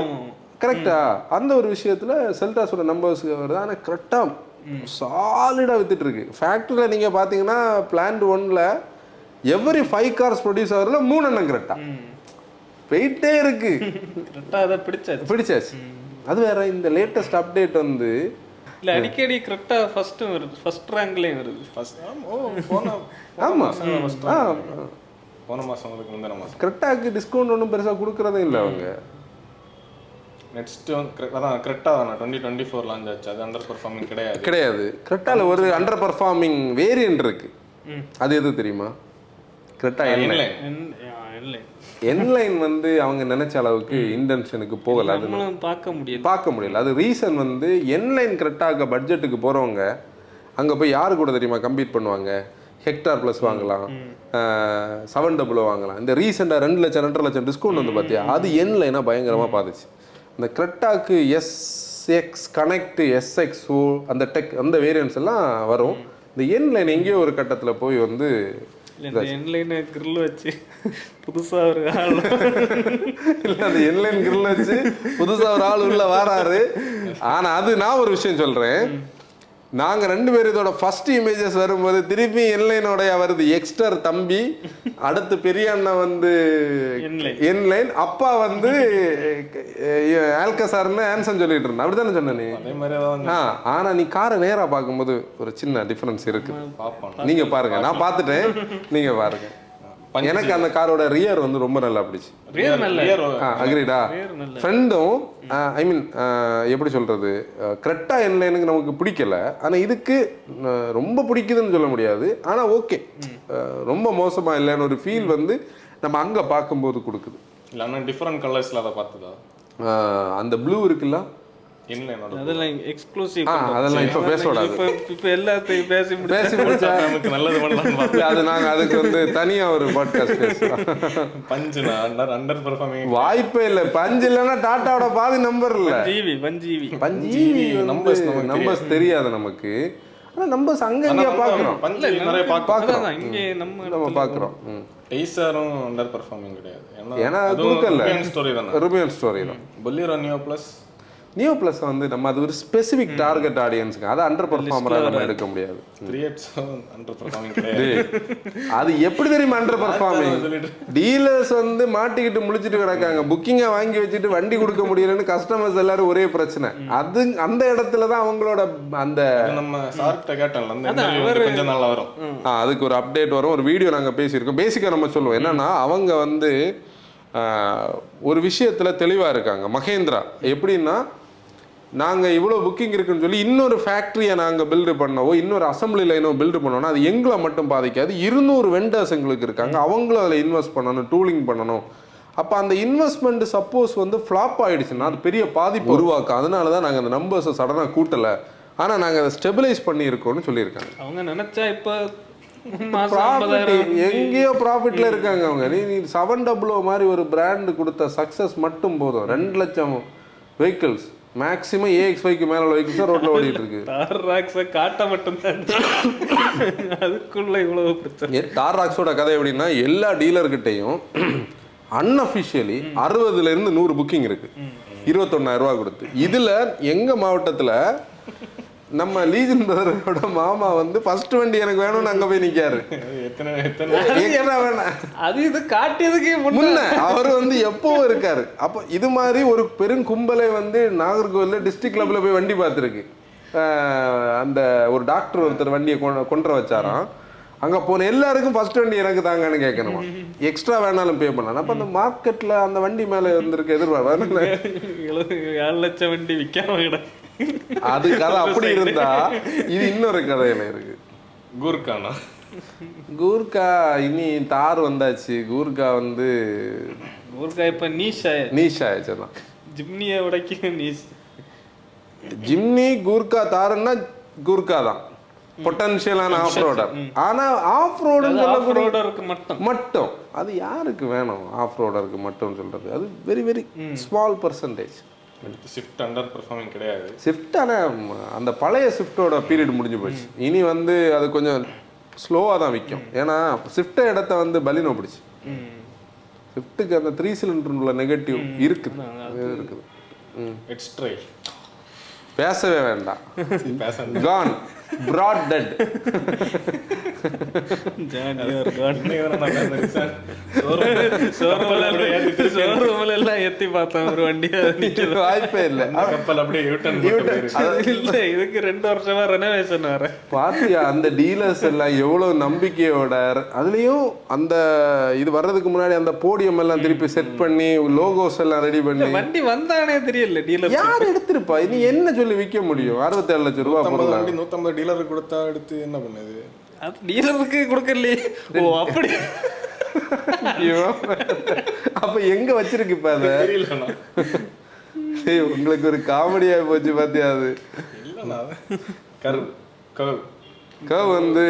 கரெக்டா அந்த ஒரு விஷயத்தில் செல்டாஸோட நம்பர்ஸ் வருது. ஆனால் கிரெட்டா சாலிடாக வித்துட்டு இருக்கு. ஃபேக்ட்ரியில் நீங்கள் பார்த்தீங்கன்னா பிளான்ட் 1ல் எவ்ரி 5 கார்ஸ் ப்ரொடியூஸ் ஆகிறதுல 3 எண்ணம் கிரெட்டா போயிட்டே இருக்கு. பிடிச்சாச்சு. அது வேற இந்த லேட்டஸ்ட் அப்டேட் வந்து இல்லை அடிக்கடி கிரெட்டா ஃபர்ஸ்ட்டும் வருது, ஃபர்ஸ்ட் ரேங்க்லேயும் வருது. ஆமாம் போன மாதம் அதுக்கு முந்தின மாதம் கிரெட்டாக்கு டிஸ்கவுண்ட் ஒன்றும் பெருசாக கொடுக்குறதே இல்லை அவங்க. நெக்ஸ்ட் அதான் கிரெட்டா தானே 2024 லான்ச் ஆச்சு, அது அண்டர் பெர்ஃபார்மிங் கிடையாது. கிரெட்டாவில் ஒரு அண்டர் பெர்ஃபார்மிங் வேரியன்ட் இருக்கு, அது எது தெரியுமா? கிரெட்டா என்லைன் வந்து அவங்க நினைச்ச அளவுக்கு இன்டென்ஷனுக்கு போகல, அது பார்க்க முடியல. அது ரீசன் வந்து என்லைன் கிரெட்டாக பட்ஜெட்டுக்கு போகிறவங்க அங்கே போய் யாரு கூட தெரியுமா கம்பீட் பண்ணுவாங்க? ஹெக்டார் ப்ளஸ் வாங்கலாம், 700 வாங்கலாம். இந்த ரீசெண்டாக 2 லட்சம் 2.5 லட்சம் டிஸ்கவுண்ட் வந்து பார்த்தியா, அது என்லைனாக பயங்கரமாக பார்த்துச்சு. இந்த கிரெட்டாக்கு SX கனெக்ட் SXO அந்த டெக் அந்த வேரியன்ஸ் எல்லாம் வரும். இந்த என்லைன் எங்கேயோ ஒரு கட்டத்தில் போய் வந்து வச்சு புதுசா ஒரு ஆள் இல்லை அந்த என்லைன் கிரில் வச்சு புதுசாக ஒரு ஆள் உள்ள வராரு. ஆனால் அது நான் ஒரு விஷயம் சொல்கிறேன், நாங்கள் 2 பேரும் இதோட ஃபர்ஸ்ட் இமேஜஸ் வரும்போது திருப்பி என்லைனோடைய வருது எக்ஸ்டர் தம்பி, அடுத்து பெரிய அண்ணன் வந்து என்லைன், அப்பா வந்து ஆல்கசார்னு ஆன்சன் சொல்லிட்டு இருந்தேன். அப்படித்தானே சொன்னேன். ஆனா நீ காரை நேரா பார்க்கும்போது ஒரு சின்ன டிஃபரன்ஸ் இருக்கு. நீங்க பாருங்க, நான் பார்த்துட்டேன், நீங்க பாருங்க. எனக்கு அந்த காரோட ரியர் வந்து ரொம்ப நல்லா பிடிச்சு. அக்ரிடா ஃப்ரெண்டும் ஐ மீன் எப்படி சொல்றது, கிரெட்டா என்லைனுக்கு நமக்கு பிடிக்கல, ஆனால் இதுக்கு ரொம்ப பிடிக்குதுன்னு சொல்ல முடியாது. ஆனால் ஓகே, ரொம்ப மோசமா இல்லைன்னு ஒரு ஃபீல் வந்து நம்ம அங்கே பார்க்கும்போது கொடுக்குது. இல்லைன்னா டிஃப்ரெண்ட் கலர்ஸில் அதை பார்த்ததா, அந்த ப்ளூ இருக்குல்ல, அதெல்லாம் எக்ஸ்க்ளூசிவ், அதெல்லாம் இப்போ பேசக்கூடாது. இப்போ எல்லாத்தையும் பேசி முடிச்சா நமக்கு நல்லது பண்ணலாம். அது நாங்கள் அதுக்கு வந்து தனியாக ஒரு பாட்காஸ்ட் பேசுவோம். பஞ்சுனா அண்டர் பெர்ஃபார்மிங் வாய்ப்பே இல்லை. பஞ்சு இல்லைன்னா டாட்டாவோட பாதி நம்பர் இல்லை, பஞ்சிவி நம்பர்ஸ் தெரியாது நமக்கு. ஆனால் நம்பர்ஸ் அங்கங்கே பார்க்குறோம், நம்ம பார்க்குறோம். டெய்ஸரும் அண்டர் பெர்ஃபார்மிங் கிடையாது, ஏன்னா கொடுக்கல, ருபியன் ஸ்டோரி தான். பொலிரோ நியோ ப்ளஸ் வந்து நம்ம அது ஒரு ஸ்பெசிஃபிக் டார்கெட் ஆடியன்ஸுக்கு, அதை அண்டர் பெர்ஃபார்மராக நம்ம எடுக்க முடியாது. அது எப்படி தெரியுமா அண்டர் பெர்ஃபார்மிங்? டீலர்ஸ் வந்து மாட்டிக்கிட்டு முழிச்சிட்டு கிடக்காங்க, புக்கிங்கை வாங்கி வச்சுட்டு வண்டி கொடுக்க முடியலன்னு கஸ்டமர்ஸ் எல்லாரும் ஒரே பிரச்சனை. அது அந்த இடத்துல தான் அவங்களோட அந்த நம்ம சார்கிட்ட கேட்டோம்ல கொஞ்சம் நல்லா வரும், அதுக்கு ஒரு அப்டேட் வரும், ஒரு வீடியோ நாங்கள் பேசியிருக்கோம். பேசிக்காக நம்ம சொல்லுவோம் என்னன்னா, அவங்க வந்து ஒரு விஷயத்தில் தெளிவாக இருக்காங்க. மகேந்திரா எப்படின்னா, நாங்கள் இவ்வளோ புக்கிங் இருக்குன்னு சொல்லி இன்னொரு ஃபேக்ட்ரியை நாங்கள் பில்டு பண்ணவோ இன்னொரு அசம்பிளி லைனோ பில்டு பண்ணோன்னா அது எங்களை மட்டும் பாதிக்காது. 200 வெண்டர்ஸ் எங்களுக்கு இருக்காங்க, அவங்களும் அதில் இன்வெஸ்ட் பண்ணணும், டூலிங் பண்ணணும். அப்போ அந்த இன்வெஸ்ட்மெண்ட் சப்போஸ் வந்து ஃப்ளாப் ஆகிடுச்சுன்னா அது பெரிய பாதிப்பு உருவாக்கும். அதனால தான் நாங்கள் அந்த நம்பர்ஸை சடனாக கூட்டலை, ஆனால் நாங்கள் அதை ஸ்டெபிலைஸ் பண்ணியிருக்கோம்னு சொல்லியிருக்காங்க. அவங்க நினச்சா இப்போ எங்கேயோ ப்ராஃபிட்ல இருக்காங்க அவங்க. நீ 700 மாதிரி ஒரு பிராண்டு கொடுத்த சக்சஸ் மட்டும் போதும். 2 லட்சம் வெஹிக்கிள்ஸ் மேக்ஸிமம் AX5க்கு மேல உள்ள வெஹிக்கிள்ஸ் ரோட்ல ஓடிட்டு இருக்கு. டார்ராக்ஸை காட்ட மட்டும் தான் அதுக்குள்ள இவ்வளவு பிரச்சனை. டார்ராக்ஸோட கதை எப்படின்னா, எல்லா டீலர்கிட்டையும் அன்அஃபிஷியலி 60ல இருந்து 100 புக்கிங் இருக்கு, 21,000 ரூபா கொடுத்து. இதுல எங்க மாவட்டத்துல நம்ம லீஜன் பிரதரோட மாமா வந்து ஃபர்ஸ்ட் வண்டி எனக்கு வேணும்னு அங்கே போய் நிற்காரு. எத்தனை என்ன வேணாம் அது இது காட்டியதுக்கு முன்ன அவர் வந்து எப்பவும் இருக்காரு. அப்போ இது மாதிரி ஒரு பெருங்கும்பலை வந்து நாகர்கோவிலில் டிஸ்ட்ரிக்ட் கிளப்ல போய் வண்டி பார்த்துருக்கு. அந்த ஒரு டாக்டர் ஒருத்தர் வண்டியை கொண்டு வச்சாராம். அங்கே போன எல்லாருக்கும் ஃபர்ஸ்ட் வண்டி எனக்கு தாங்கன்னு கேட்கணுமா, எக்ஸ்ட்ரா வேணாலும் பே பண்ணலாம். அப்போ அந்த மார்க்கெட்டில் அந்த வண்டி மேலே இருந்திருக்க எதிர்பார்ப்பு 7 லட்சம் வண்டி விற்காம அது கதை அப்படி இருந்தா இது இன்னொரு கதையில இருக்கு. கூர்க்கானா கூர்க்கா இனி தார் வந்தாச்சு. கூர்க்கா வந்து கூர்க்கா இப்போ நீஷ் ஆயிடுச்சுதான். ஜிம்னியை உடைக்க நீஷ். ஜிம்னி கூர்க்கா தாருன்னா கூர்க்கா தான் பொட்டன்ஷியலான ஆஃப் ரோடர். ஆனா ஆஃப் ரோடருக்கு மட்டும் அது யாருக்கு வேணும்? ஆஃப் ரோடருக்கு மட்டும் சொல்றது அது very very small percentage. Shift under performing கிடையாது. ஷிஃப்ட் ஆனால் அந்த பழைய ஷிஃப்டோட பீரியட் முடிஞ்சு போச்சு. இனி வந்து அது கொஞ்சம் ஸ்லோவாக தான் விற்கும். ஏன்னா ஷிஃப்ட் இடத்த வந்து பலினோ பிடிச்சி ஷிஃப்ட்டுக்கு அந்த 3 சிலிண்டர் உள்ள நெகட்டிவ் இருக்குது. எக்ஸ்ட்ரா பேசவே வேண்டாம். Khan brought dead. வாய்ப்பே இல்லை. இதுக்கு 2 வருஷமா ரெனோவேஷன் வர பாத்தியா அந்த டீலர்ஸ் எல்லாம் எவ்வளவு நம்பிக்கையோட, அதுலயும் அந்த இது வர்றதுக்கு முன்னாடி அந்த போடியம் எல்லாம் திருப்பி செட் பண்ணி லோகோஸ் எல்லாம் ரெடி பண்ணி வண்டி வந்தானே தெரியல. டீலர் யார் எடுத்திருப்பா? இனி என்ன சொல்லி விற்க முடியும்? 67 லட்சம் ரூபாய் பொருள் 150 டீலருக்கு கொடுத்தா எடுத்து என்ன பண்ணுது? அது டீலருக்கு கொடுக்கலையே. ஓ அப்படி. அப்ப எங்க வச்சிருக்கு இப்ப அத? உங்களுக்கு ஒரு காமெடியா போச்சு பாத்தியா? அது கர்வ் வந்து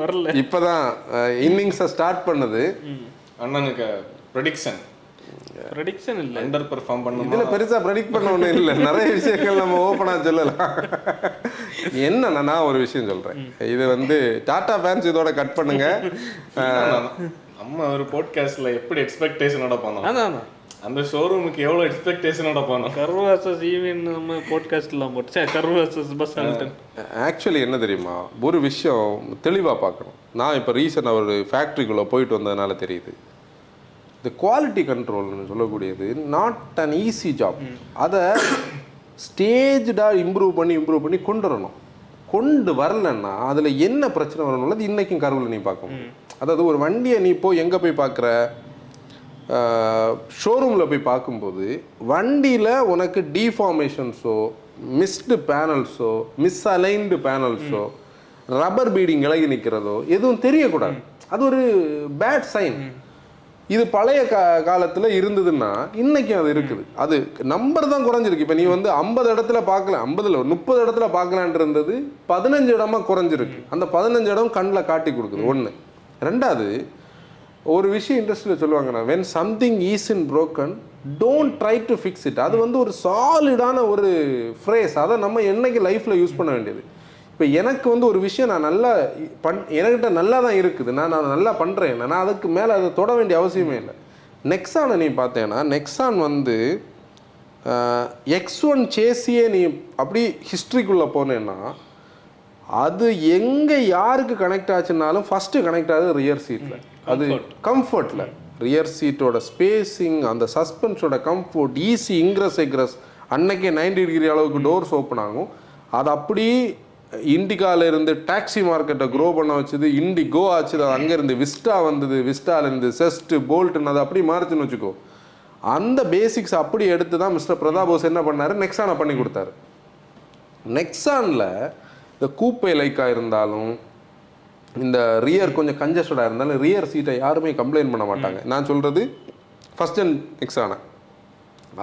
வரல, இப்பதான் இன்னிங்ஸை ஸ்டார்ட் பண்ணுது. அண்ணனுக்கு ப்ரெடிக்ஷன் இல்ல, அண்டர் பெர்ஃபார்ம் பண்ணனும். இதுல பெருசா ப்ரெடிக்ட் பண்ண ஒண்ணு இல்ல. நிறைய விஷயங்கள் நம்ம ஓபனா சொல்லலாம். என்னன்னா நான் ஒரு விஷயம் சொல்றேன். இது வந்து டாடா ஃபேன்ஸ் இதோட கட் பண்ணுங்க. நம்ம ஒரு பாட்காஸ்ட்ல எப்படி எக்ஸ்பெக்டேஷனோட போனோம், அந்த ஷோரூமுக்கு எவ்வளவு எக்ஸ்பெக்டேஷனோட போனோம். கர்வாசஸ் ஈவன் நம்ம பாட்காஸ்ட்லாம் போட்டு கர்வாசஸ் பஸ் ஆல்டன். ஆக்சுவலி என்ன தெரியுமா, ஒரு விஷயம் தெளிவா பார்க்கணும். நான் இப்போ ரீசெண்டாக ஒரு ஃபேக்ட்ரிக்குள்ளே போயிட்டு வந்ததுனால தெரியுது, இந்த குவாலிட்டி கண்ட்ரோல்னு சொல்லக்கூடியது நாட் அன் ஈஸி ஜாப். அதை ஸ்டேஜாக இம்ப்ரூவ் பண்ணி கொண்டு வரணும். கொண்டு வரலன்னா அதில் என்ன பிரச்சனை வரணும், அது இன்றைக்கும் கருவில் நீ பார்க்கணும். அதாவது ஒரு வண்டியை நீ போய் எங்கே போய் பார்க்குற, ஷோரூமில் போய் பார்க்கும்போது வண்டியில் உனக்கு டீஃபார்மேஷன்ஸோ, மிஸ்டு பேனல்ஸோ, மிஸ் அலைன்டு பேனல்ஸோ, ரப்பர் பீடிங் இலகி நிற்கிறதோ எதுவும் தெரியக்கூடாது. அது ஒரு பேட் சைன். இது பழைய காலத்தில் இருந்ததுன்னா இன்றைக்கும் அது இருக்குது. அது நம்பர் தான் குறைஞ்சிருக்கு. இப்போ நீ வந்து 50 இடத்துல பார்க்கலாம், 50 30 இடத்துல பார்க்கலான் இருந்தது 15 இடமா குறைஞ்சிருக்கு. அந்த 15 இடம் கண்ணில் காட்டி கொடுக்குது. ஒன்று. ரெண்டாவது, ஒரு விஷயம் இண்டஸ்ட்ரியில் சொல்லுவாங்கண்ணா, when something is in broken don't try to fix it. அது வந்து ஒரு சாலிடான ஒரு ஃப்ரேஸ். அதை நம்ம என்னைக்கு லைஃப்பில் யூஸ் பண்ண வேண்டியது. இப்போ எனக்கு வந்து ஒரு விஷயம் நான் நல்லா என்கிட்ட நல்லா தான் இருக்குது, நான் நல்லா பண்ணுறேன், நான் அதுக்கு மேலே அதை தொட வேண்டிய அவசியமே இல்லை. நெக்ஸானை நீ பார்த்தேன்னா, நெக்ஸான் வந்து X1 சேஸியே நீ அப்படி ஹிஸ்ட்ரிக்குள்ளே போனேன்னா, அது எங்கே யாருக்கு கனெக்ட் ஆச்சுன்னாலும் ஃபஸ்ட்டு கனெக்ட் ஆகுது ரியர் சீட்டில். அது கம்ஃபர்ட்டில் ரியர் சீட்டோட ஸ்பேஸிங், அந்த சஸ்பென்ஸோட கம்ஃபர்ட், ஈஸி இன்க்ரஸ் எக்ரஸ். அன்னைக்கே 90 டிகிரி அளவுக்கு டோர்ஸ் ஓப்பன் ஆகும். அது அப்படி இண்டிகால இருந்து டாக்ஸி மார்க்கெட்டை க்ரோ பண்ண வச்சது, இண்டிகோ ஆச்சு, அது அங்கேருந்து விஸ்டா வந்தது, விஸ்டாலேருந்து செஸ்ட்டு போல்ட்டுன்னு அது அப்படி மாறுச்சுன்னு வச்சுக்கோ. அந்த பேசிக்ஸ் அப்படி எடுத்து தான் மிஸ்டர் பிரதாபோஸ் என்ன பண்ணார், நெக்ஸானை பண்ணி கொடுத்தாரு. நெக்ஸானில் இந்த கூப்பை லைக்காக இருந்தாலும், இந்த ரியர் கொஞ்சம் கஞ்சஸ்டடாக இருந்தாலும் ரியர் சீட்டை யாருமே கம்ப்ளைண்ட் பண்ண மாட்டாங்க. நான் சொல்கிறது ஃபஸ்ட் ஜென் நெக்ஸானை.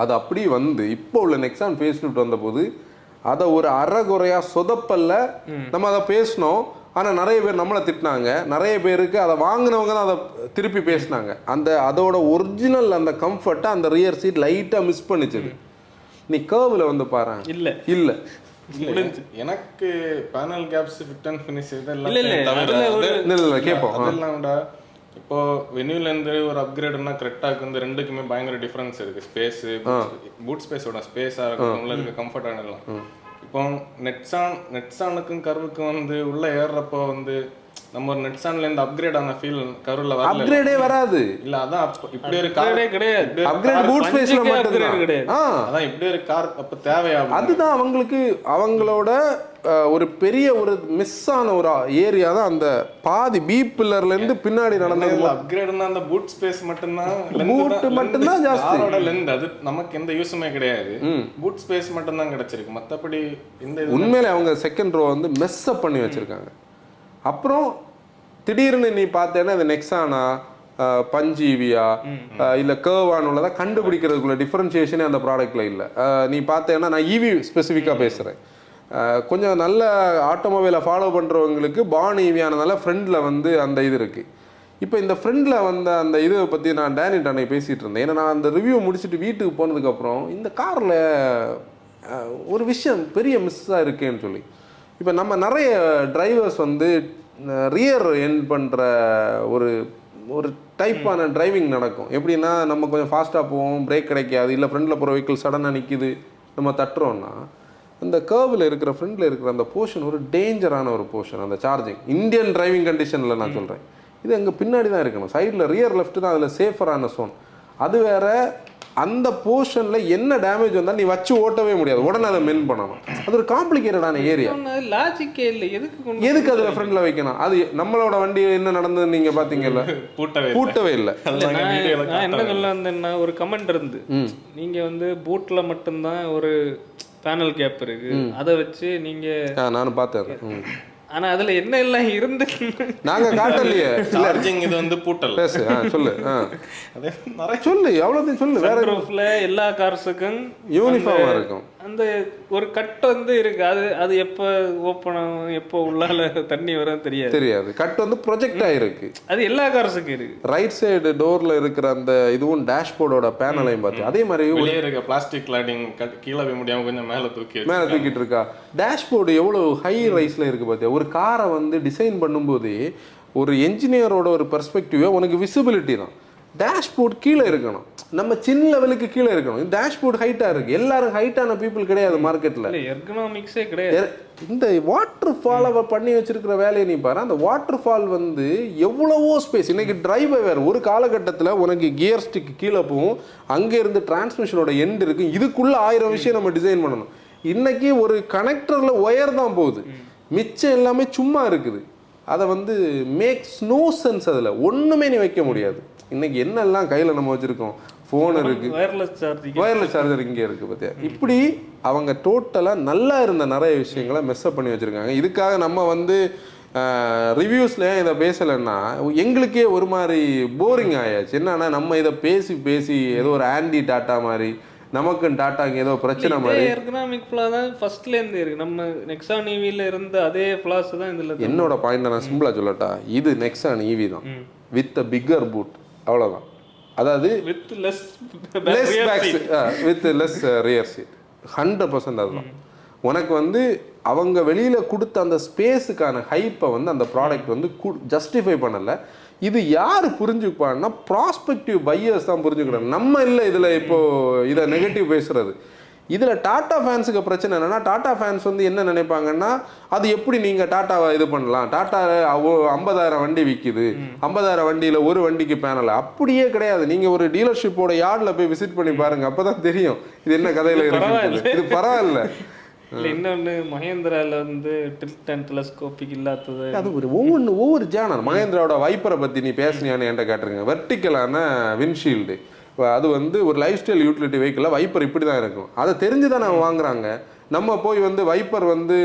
அது அப்படி வந்து இப்போ உள்ள நெக்ஸான் ஃபேஸ் லிஃப்ட் வந்தபோது அதை ஒரு அறகுறையாக சொதப்பல்ல நம்ம அதை பேசினோம். ஆனால் நிறைய பேர் நம்மளை திட்டினாங்க. நிறைய பேருக்கு அதை வாங்கினவங்க தான் அதை திருப்பி பேசினாங்க. அதோட ஒரிஜினல் அந்த கம்ஃபர்ட்டை அந்த ரியர் சீட் லைட்டாக மிஸ் பண்ணிச்சுது. நீ கர்வில் வந்து பாரு, இல்லை எனக்கு panel gaps fit and finish இதெல்லாம் கேட்போம். அதெல்லாம் இப்போ வெனியூலேருந்து ஒரு அப்கிரேடுனா கரெக்டாக வந்து ரெண்டுக்குமே பயங்கர டிஃப்ரென்ஸ் இருக்குது. ஸ்பேஸு, பூட் ஸ்பேஸோட ஸ்பேஸாக இருக்கும், உள்ள இருக்க கம்ஃபர்டான எல்லாம். இப்போ நெட்ஸானுக்கும் கர்வுக்கும் வந்து உள்ளே ஏறுறப்போ வந்து நம்ம ஒரு நெட்சான்ல இருந்து அப்கிரேட் ஆன ஃபீல் கருல வரல. அப்கிரேடே வராது. இல்ல அதான் இப்படி ஒரு கார் கிடையாது. அப்கிரேட் பூட் ஸ்பேஸ்ல மட்டும் கிடையாது. அதான் இப்படி ஒரு கார் அப்ப தேவையா? அதுதான் அவங்களுக்கு அவங்களோட ஒரு பெரிய ஒரு மிஸ் ஆன ஒரு ஏரியா தான் அந்த பாதி பி பில்லர்ல இருந்து பின்னாடி நடந்தது. அப்கிரேட்னா அந்த பூட் ஸ்பேஸ் மட்டும்தான், பூட் மட்டும்தான் ஜாஸ்தி. காரோட லெந்த் அது நமக்கு எந்த யூஸுமே கிடையாது. பூட் ஸ்பேஸ் மட்டும்தான் கிடைச்சிருக்கு. மத்தபடி இந்த உண்மையிலே அவங்க செகண்ட் ரோ வந்து மெஸ் அப் பண்ணி வச்சிருக்காங்க. அப்புறம் திடீர்னு நீ பார்த்தேன்னா இந்த நெக்ஸானா பஞ்சீவியா இல்ல கர்வானுள்ளதா கண்டுபிடிக்கிறதுக்குள்ள டிஃபரன்சியேஷனே அந்த ப்ராடக்ட்ல இல்லை. நீ பார்த்தேன்னா நான் ஈவி ஸ்பெசிஃபிக்காக பேசுறேன். கொஞ்சம் நல்ல ஆட்டோமொபைலை ஃபாலோ பண்ணுறவங்களுக்கு பான் ஈவியானதால ஃப்ரெண்டில் வந்து அந்த இது இருக்குது. இப்போ இந்த ஃப்ரெண்டில் வந்த அந்த இதை பற்றி நான் டேனிட் அன்னைக்கு பேசிகிட்டு இருந்தேன். ஏன்னா நான் அந்த ரிவ்யூ முடிச்சுட்டு வீட்டுக்கு போனதுக்கப்புறம் இந்த காரில் ஒரு விஷயம் பெரிய மிஸ்ஸாக இருக்கேன்னு சொல்லி, இப்போ நம்ம நிறைய டிரைவர்ஸ் வந்து ரியர் எண்ட் பண்ணுற ஒரு ஒரு டைப்பான டிரைவிங் நடக்கும். எப்படின்னா நம்ம கொஞ்சம் ஃபாஸ்ட்டாக போவோம், பிரேக் கிடைக்காது, இல்லை ஃப்ரெண்டில் போகிற வெஹிக்கிள் சடனாக நிற்கிது, நம்ம தட்டுறோன்னா அந்த கர்வில் இருக்கிற ஃப்ரண்டில் இருக்கிற அந்த போர்ஷன் ஒரு டேஞ்சரான ஒரு போர்ஷன். அந்த சார்ஜிங் இந்தியன் டிரைவிங் கண்டிஷனில் நான் சொல்கிறேன், இது அங்கே பின்னாடி தான் இருக்கணும். சைடில் ரியர் லெஃப்ட் தான் அதில் சேஃபரான சோன். அது வேற, அந்த போர்ஷனில் என்ன டேமேஜ் வந்தாலும் நீ வச்சு ஓட்டவே முடியாது, உடனே அதை மென் பண்ணணும். அது ஒரு காம்ப்ளிகேட்டடான ஏரியா. லாஜிக்கே இல்லை. எதுக்கு அதில் ஃப்ரண்டில் வைக்கணும்? அது நம்மளோட வண்டி என்ன நடந்தது நீங்கள் பார்த்தீங்கல்ல, பூட்டவே இல்லை. நான் என்ன சொல்ல வந்தேன்னா, ஒரு கமெண்ட் இருந்து நீங்கள் வந்து பூட்டில் மட்டும்தான் ஒரு பேனல் கேப் இருக்கு, அதை வச்சு நீங்க நானும் பார்த்தேன். ஆனா அதுல என்ன எல்லாம் இருந்து நாங்க காட்டலையே. சார்ஜிங் இது வந்து பூட்டல். பேசு, சொல்லு. அதே நிறைய சொல்லு, எவ்வளவுதையும் சொல்லு. வேற ரூஃப்ல எல்லா கார்ஸுக்கும் யூனிஃபார்மா இருக்கும். அந்த ஒரு கட் வந்து இருக்கு. அது எப்போ ஓப்பன் ஆகும், எப்போ உள்ளால தண்ணி வரும் தெரியாது. கட் வந்து ப்ரொஜெக்ட் ஆயிருக்கு. அது எல்லா கார்ஸுக்கும் இருக்கு. ரைட் சைடு டோர்ல இருக்கிற அந்த இதுவும் டேஷ்போர்டோட பேனலையும் பார்த்து அதே மாதிரி வெளியே இருக்க பிளாஸ்டிக் லைட்டிங் கீழே போய் முடியாம கொஞ்சம் மேலே தூக்கிட்டு இருக்கா. டேஷ்போர்டு எவ்வளவு ஹை ரைஸ்ல இருக்கு பார்த்தியா. ஒரு காரை வந்து டிசைன் பண்ணும்போது ஒரு என்ஜினியரோட ஒரு பெர்ஸ்பெக்டிவ் உனக்கு விசிபிலிட்டி தான். டேஷ்போர்ட் கீழே இருக்கணும், நம்ம சின்ன லெவலுக்கு கீழே இருக்கணும். டேஷ்போர்ட் ஹைட்டாக இருக்குது, எல்லாரும் ஹைட்டான பீப்புள் கிடையாது மார்க்கெட்டில். எர்கனாமிக்ஸே கிடையாது. இந்த வாட்டர் ஃபால் அவ பண்ணி வச்சிருக்கிற வேலையை நீ பாரு. அந்த வாட்டர் ஃபால் வந்து எவ்வளவோ ஸ்பேஸ். இன்னைக்கு டிரைவர் வேறு ஒரு காலகட்டத்தில் உனக்கு கியர் ஸ்டிக் கீழே போகும், அங்கேருந்து டிரான்ஸ்மிஷனோட எண்ட் இருக்குது, இதுக்குள்ளே 1000 விஷயம் நம்ம டிசைன் பண்ணணும். இன்னைக்கு ஒரு கனெக்டரில் ஒயர் தான் போகுது, மிச்சம் எல்லாமே சும்மா இருக்குது. அதை வந்து மேக்ஸ் நோ சென்ஸ். அதில் ஒன்றுமே நீ வைக்க முடியாது. இன்னைக்கு என்னெல்லாம் கையில் நம்ம வச்சுருக்கோம், ஃபோன் இருக்குது, வயர்லெஸ் சார்ஜர் இங்கே இருக்குது பார்த்தியா. இப்படி அவங்க டோட்டலாக நல்லா இருந்த நிறைய விஷயங்களை மெஸ்அப் பண்ணி வச்சுருக்காங்க. இதுக்காக நம்ம வந்து ரிவ்யூஸில் இதை பேசலைன்னா எங்களுக்கே ஒரு மாதிரி போரிங் ஆயாச்சு. என்னன்னா நம்ம இதை பேசி ஏதோ ஒரு ஆன்டி டாட்டா மாதிரி, நமக்கு டாட்டாக்கு ஏதோ பிரச்சனை மாதிரி. எர்கனாமிக் ஃப்ளா தான் ஃபர்ஸ்ட்ல இருந்து இருக்கு. நம்ம நெக்ஸான் ஈவில இருந்த அதே ஃப்ளாஸ் தான் இதுல. என்னோட பாயிண்ட் நான் சிம்பிளா சொல்லட்டா, இது நெக்ஸான் ஈவி தான் வித் பிக்கர் பூட், அவ்வளவுதான். அதாவது வித் லெஸ் ரியர் சீட். 100% அதுதான். உனக்கு வந்து அவங்க வெளியில கொடுத்த அந்த ஸ்பேஸுக்கான ஹைப்பை வந்து அந்த ப்ராடக்ட் வந்து ஜஸ்டிஃபை பண்ணல. இது யார் புரிஞ்சுப்பான்னா ப்ராஸ்பெக்டிவ் பையர்ஸ் தான் புரிஞ்சுக்கிறாங்க. நம்ம இல்லை இதில் இப்போ இதை நெகட்டிவ் பேசுறது. இதில் டாட்டா ஃபேன்ஸுக்கு பிரச்சனை என்னென்னா, டாட்டா ஃபேன்ஸ் வந்து என்ன நினைப்பாங்கன்னா, அது எப்படி நீங்கள் டாட்டாவை இது பண்ணலாம், டாட்டா 50,000 வண்டி விற்கிது, 50,000 வண்டியில் ஒரு வண்டிக்கு பேனல். அப்படியே கிடையாது. நீங்கள் ஒரு டீலர்ஷிப்போட யார்டில் போய் விசிட் பண்ணி பாருங்கள், அப்போ தான் தெரியும் இது என்ன கதையில் இருக்கு. இது பரவாயில்ல. இல்லை இன்னொன்று மஹேந்திராவில் வந்து டில்ட் அண்ட் டெலஸ்கோபிக் இல்லாதது. அது ஒவ்வொரு ஜேனர். மஹேந்திராவோட வைப்பரை பற்றி நீ பேசுனியான்னு என்கிட்ட கேட்டிருங்க. வெர்டிக்கலான விண்ட்ஷீல்டு, அது வந்து ஒரு லைஃப் ஸ்டைல் யூட்டிலிட்டி வெஹிக்கிளில் வைப்பர் இப்படி தான் இருக்கும். அதை தெரிஞ்சு தான் நம்ம வாங்குறாங்க. நம்ம போய் வந்து வைப்பர் வந்து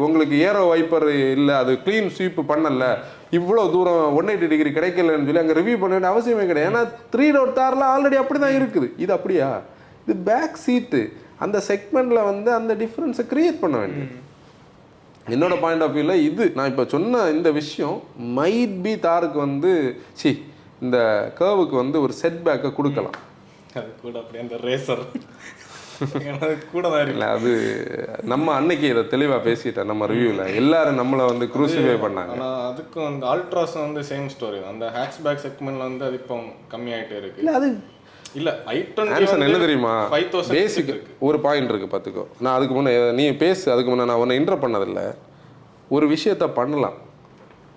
உங்களுக்கு ஏரோ வைப்பர் இல்லை, அது க்ளீன் ஸ்வீப் பண்ணலை, இவ்வளோ தூரம் 180 டிகிரி கிடைக்கலன்னு சொல்லி அங்கே ரிவ்யூ பண்ண வேண்டிய அவசியமே கிடையாது. ஏன்னா 3 டோர் தாரில் ஆல்ரெடி அப்படி தான் இருக்குது. இது அப்படியா? இது பேக் சீட்டு. அந்த செக்மெண்ட்டில் வந்து அந்த டிஃப்ரென்ஸை க்ரியேட் பண்ண வேண்டியது. என்னோட பாயிண்ட் ஆஃப் வியூவில் இது நான் இப்போ சொன்ன இந்த விஷயம் மைட் பி தாருக்கு வந்து இந்த கர்வுக்கு வந்து ஒரு செட் பேக்கை கொடுக்கலாம். அது கூட அப்படியே அந்த ரேசர் கூட தான் இல்லை. அது நம்ம அன்னைக்கு இதை தெளிவாக பேசிட்டேன் நம்ம ரிவ்யூவில். எல்லாரும் நம்மளை வந்து க்ரூசிஃபை பண்ணாங்க. ஆனால் அதுக்கும் அந்த அல்ட்ராஸ் வந்து சேம் ஸ்டோரி தான். அந்த ஹேட்ச்பேக் செக்மெண்ட்டில் வந்து அது இப்போ கம்மியாகிட்டே இருக்கு. இல்லை அது இல்லை என்ன தெரியுமா, பேசிக் ஒரு பாயிண்ட் இருக்குது பார்த்துக்கோ. நான் அதுக்கு முன்னே நீ பேசு, அதுக்கு முன்னே நான் ஒன்று இன்டர் பண்ணதில்லை. ஒரு விஷயத்த பண்ணலாம்,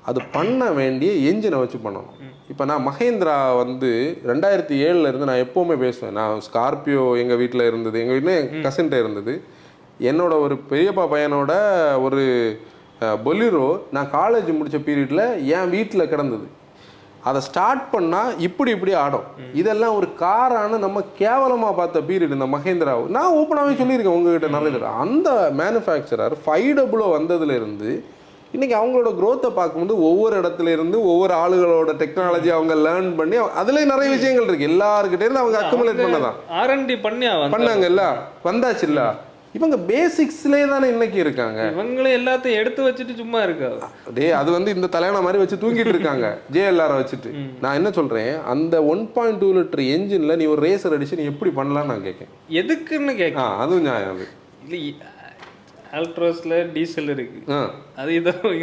அது பண்ண வேண்டிய என்ஜினை வச்சு பண்ணணும். இப்போ நான் மஹேந்திரா வந்து 2007 இருந்து நான் எப்போவுமே பேசுவேன். நான் ஸ்கார்பியோ எங்கள் வீட்டில் இருந்தது, எங்கள் வீட்டில் என் கசின்கிட்ட இருந்தது. என்னோட ஒரு பெரியப்பா பையனோட ஒரு பொலிரோ நான் காலேஜ் முடித்த பீரியடில் என் வீட்டில் கிடந்தது. அதை ஸ்டார்ட் பண்ணால் இப்படி ஆடும். இதெல்லாம் ஒரு காரான நம்ம கேவலமாக பார்த்த பீரியட் இந்த மஹேந்திரா. நான் ஓப்பனாகவே சொல்லியிருக்கேன் உங்ககிட்ட நிறைய தடவை. அந்த மேனுஃபேக்சரர் 500 வந்ததுலேருந்து இன்றைக்கி அவங்களோட க்ரோத்தை பார்க்கும்போது ஒவ்வொரு இடத்துல இருந்து ஒவ்வொரு ஆளுகளோட டெக்னாலஜி அவங்க லேர்ன் பண்ணி அதுலேயே நிறைய விஷயங்கள் இருக்குது. எல்லாருக்கிட்டேருந்து அவங்க அக்குமுலேட் பண்ணதான் R&D பண்ணாங்கல்ல, வந்தாச்சு இல்லை. இவங்க பேசிக்ஸ்லேயே தானே இன்னைக்கு இருக்காங்க. இவங்களே எல்லாத்தையும் எடுத்து வச்சுட்டு சும்மா இருக்காது. அது வந்து இந்த தலையான மாதிரி வச்சு தூங்கிட்டு இருக்காங்க JLR வச்சுட்டு. நான் என்ன சொல்கிறேன், அந்த 1.2 லிட்டர் என்ஜினில் நீ ஒரு ரேசர் அடிச்சு நீ எப்படி பண்ணலான்னு நான் கேட்கேன். எதுக்குன்னு கேட்க அதுவும் நியாயம். அது இல்லை, ஆல்ட்ரோஸ்ல டீசல் இருக்கு, அது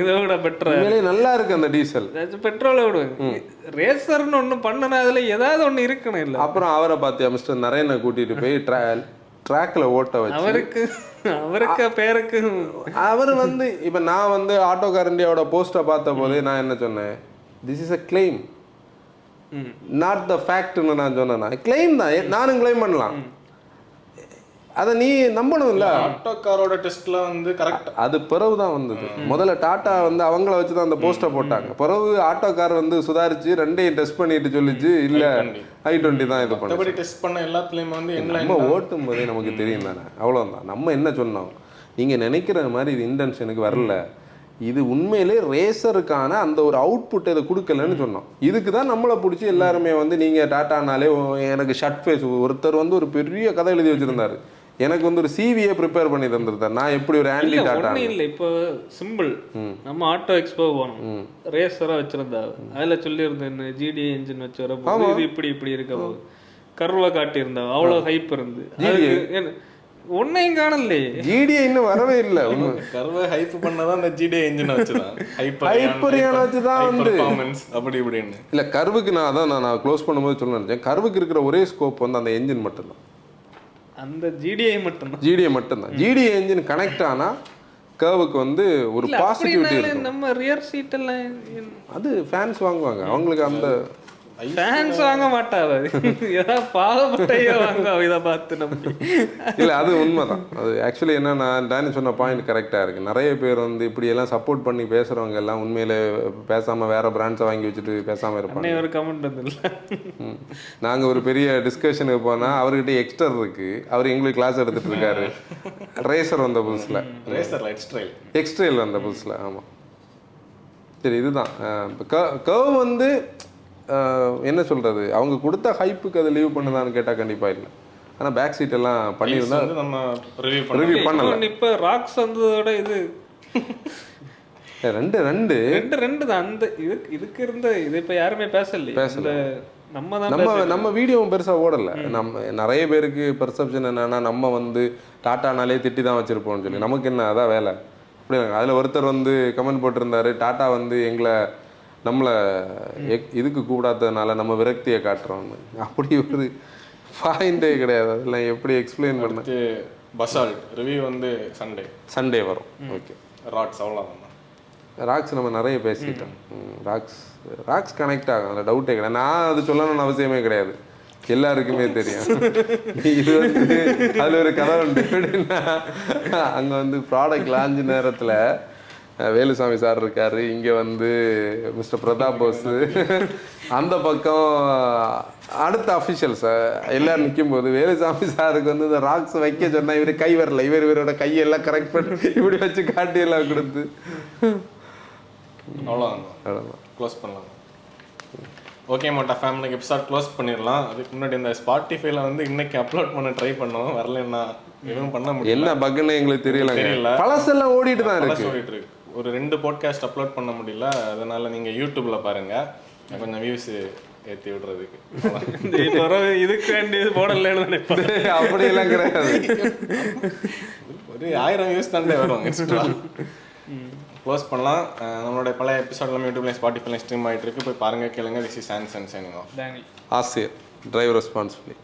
இதோட பெட்டரா நல்லா இருக்கு. அந்த டீசல் பெட்ரோலை விடுவாங்க. ரேசர்னு ஒன்று பண்ணனா அதுல ஏதாவது ஒன்று இருக்கணும். இல்லை அப்புறம் அவரை பார்த்தியா மிஸ்டர் நரேனை கூட்டிட்டு போய் ட்ராக்ல ஓட்ட வச்சு அவருக்கு பேருக்கு அவர் வந்து இப்போ நான் வந்து ஆட்டோகார் இந்தியாவோட போஸ்ட்டை பார்த்த போதே நான் என்ன சொன்னேன், this is a claim not the ஃபேக்ட்னு நான் சொன்னேன். கிளைம் தான், நானும் கிளைம் பண்ணலாம். அதை நீ நம்பணும் இல்லை. ஆட்டோ காரோட டெஸ்ட்ல வந்து கரெக்ட். அது பிறகு தான் வந்தது. முதல்ல டாட்டா வந்து அவங்கள வச்சு தான் அந்த போஸ்ட்டை போட்டாங்க. பிறகு ஆட்டோ கார் வந்து சுதாரிச்சு ரெண்டையும் டெஸ்ட் பண்ணிட்டு சொல்லிச்சு இல்லை i20 தான் இது பண்ணி டெஸ்ட் பண்ண எல்லாத்துலேயுமே வந்து நம்ம ஓட்டும் போதே நமக்கு தெரியும் தானே. அவ்வளோதான். நம்ம என்ன சொன்னோம், நீங்கள் நினைக்கிற மாதிரி இது இன்டென்ஷனுக்கு வரல, இது உண்மையிலே ரேசருக்கான அந்த ஒரு அவுட்புட் இதை கொடுக்கலன்னு சொன்னோம். இதுக்கு தான் நம்மளை பிடிச்சி எல்லாருமே வந்து நீங்கள் டாட்டானாலே எனக்கு ஷர்ட் ஃபேஸ். ஒருத்தர் வந்து ஒரு பெரிய கதை எழுதி வச்சுருந்தாரு, எனக்கு வந்து ஒரு சிவியை ப்ரிப்பேர் பண்ணி தந்துருந்தேன். நான் எப்படி ஒரு ஆன்டி டாட்டா இல்லை. இப்போ சிம்பிள், நம்ம ஆட்டோ எக்ஸ்போ போனோம், ரேசராக வச்சிருந்தா அதில் சொல்லியிருந்தேன் GDI என்ஜின் வச்சு வரப்போ இது இப்படி இருக்க போகுது, கர்வை காட்டியிருந்தா அவ்வளோ ஹைப் இருந்து. ஒன்னையும் காணலே, GDI இன்னும் வரவே இல்லை. கர்வை ஹைப் பண்ணதான் அந்த GDI என்ஜின் வச்சுதான் ஹைப்பரியான வச்சுதான் வந்து அப்படி இப்படின்னு இல்லை. கர்வுக்கு நான் க்ளோஸ் பண்ணும்போது சொல்ல நினைச்சேன், கர்வுக்கு இருக்கிற ஒரே ஸ்கோப் வந்து அந்த என்ஜின் மட்டும்தான். அந்த GDI மட்டும்தான். GDI என்ஜின் கனெக்ட் ஆனா கர்வுக்கு வந்து ஒரு பாசிட்டிவிட்டி இருக்கும். நம்ம ரியர் சீட் எல்லாம் அது ஃபேன்ஸ் வாங்குவாங்க, அவங்களுக்கு அந்த ஃபேன்ஸ் வாங்க மாட்டாங்க, ஏதாவது பாவப்பட்டையோ வாங்க இதை பார்த்து நம்ம. இல்லை அது உண்மைதான். அது ஆக்சுவலி என்னன்னா டேனி சொன்ன பாயிண்ட் கரெக்டாக இருக்குது. நிறைய பேர் வந்து இப்படி எல்லாம் சப்போர்ட் பண்ணி பேசுகிறவங்க எல்லாம் உண்மையிலே பேசாமல் வேற பிராண்ட்ஸை வாங்கி வச்சுட்டு பேசாமல் இருப்பாங்க. ஒரு கமெண்ட் வந்துடல. நாங்கள் ஒரு பெரிய டிஸ்கஷனுக்கு போனால் அவர்கிட்ட எக்ஸ்டர் இருக்குது, அவர் எங்களுக்கு கிளாஸ் எடுத்துகிட்டு இருக்காரு. ரேசர் வந்த புதுசில், எக்ஸ்ட்ரைல் வந்த புதுசில். ஆமாம் சரி, இதுதான் கர்வ் வந்து என்ன சொல்கிறது, அவங்க கொடுத்த ஹைப்புக்கு அதை லீவ் பண்ணுதான்னு கேட்டால் கண்டிப்பாக இல்லை. ஆனால் பேக் சீட் எல்லாம் பண்ணியிருந்தா நம்ம ரிவ்யூ பண்ணல. இப்போ ராக்ஸ் வந்ததோட இது ரெண்டு தான். அந்த இதுக்கு இருந்த இது இப்போ யாருமே பேசல. நம்ம வீடியோவும் பெருசாக ஓடலை. நம்ம நிறைய பேருக்கு பெர்செப்ஷன் என்னன்னா நம்ம வந்து டாட்டானாலே திட்டி தான் வச்சுருப்போம்னு சொல்லி. நமக்கு என்ன அதான் வேலை அப்படி. அதில் ஒருத்தர் வந்து கமெண்ட் போட்டிருந்தாரு, டாட்டா வந்து நம்மளை இதுக்கு கூடாததுனால நம்ம விரக்தியை காட்டுறோம்னு. அப்படி ஒரு பாயிண்டே கிடையாது. அதெல்லாம் எப்படி எக்ஸ்பிளைன் பண்ண. பசால்ட் ரிவ்யூ வந்து சண்டே வரும். ஓகே, ராக்ஸ் அவ்வளோதான். ராக்ஸ் நம்ம நிறைய பேசிட்டோம். ராக்ஸ் கனெக்ட் ஆகும், அதில் டவுட்டே கிடையாது. நான் அது சொல்லணும்னு அவசியமே கிடையாது, எல்லாருக்குமே தெரியும். இது வந்து அதில் ஒரு கதை உண்டு. எப்படின்னா அங்கே வந்து ப்ராடக்ட் லான்ச் நேரத்தில் வேலுசாமி சார் இருக்காரு, இங்கே வந்து மிஸ்டர் பிரதாப் போஸ், அந்த பக்கம் அடுத்த அஃபிஷியல்ஸ் எல்லோரும் நிற்கும் போது வேலுசாமி சாருக்கு வந்து இந்த ராக்ஸ் வைக்க சொன்னால் இவர் கை வரல. இவரோட கையெல்லாம் கரெக்ட் பண்ணி இப்படி வச்சு காட்டி எல்லாம் கொடுத்து அவ்வளோதான் க்ளோஸ் பண்ணலாம். ஓகே மாட்டா ஃபேமிலிக்கு எபிசோட் க்ளோஸ் பண்ணிடலாம். அதுக்கு முன்னாடி இந்த ஸ்பாட்டிஃபைல வந்து இன்னைக்கு அப்லோட் பண்ண ட்ரை பண்ணோம், வரலன்னா எதுவும் பண்ண முடியல. என்ன பக்குன்னு எங்களுக்கு தெரியல. பழசெல்லாம் ஓடிட்டு தான் இருக்கு. ஒரு 2 பாட்காஸ்ட் அப்லோட் பண்ண முடியல. அதனால நீங்க யூடியூப்ல பாருங்க, கொஞ்சம் வியூஸ் ஏற்றி விடுறதுக்கு. இதுக்கு வேண்டிய போடலன்னு நினைப்பேன். அப்படியெல்லாம் கிடையாது, ஒரு 1000 வியூஸ் தாண்டே வரும் எக்ஸ்ட்ரா. க்ளோஸ் பண்ணலாம். நம்மளோட பழைய எபிசோட் எல்லாமே யூடியூப்ல ஸ்பாட்டிஃபைல ஸ்ட்ரீம் ஆகிட்டு இருக்கு, போய் பாருங்க, கேளுங்க. This is Chanson signing off. Asier drive responsibility.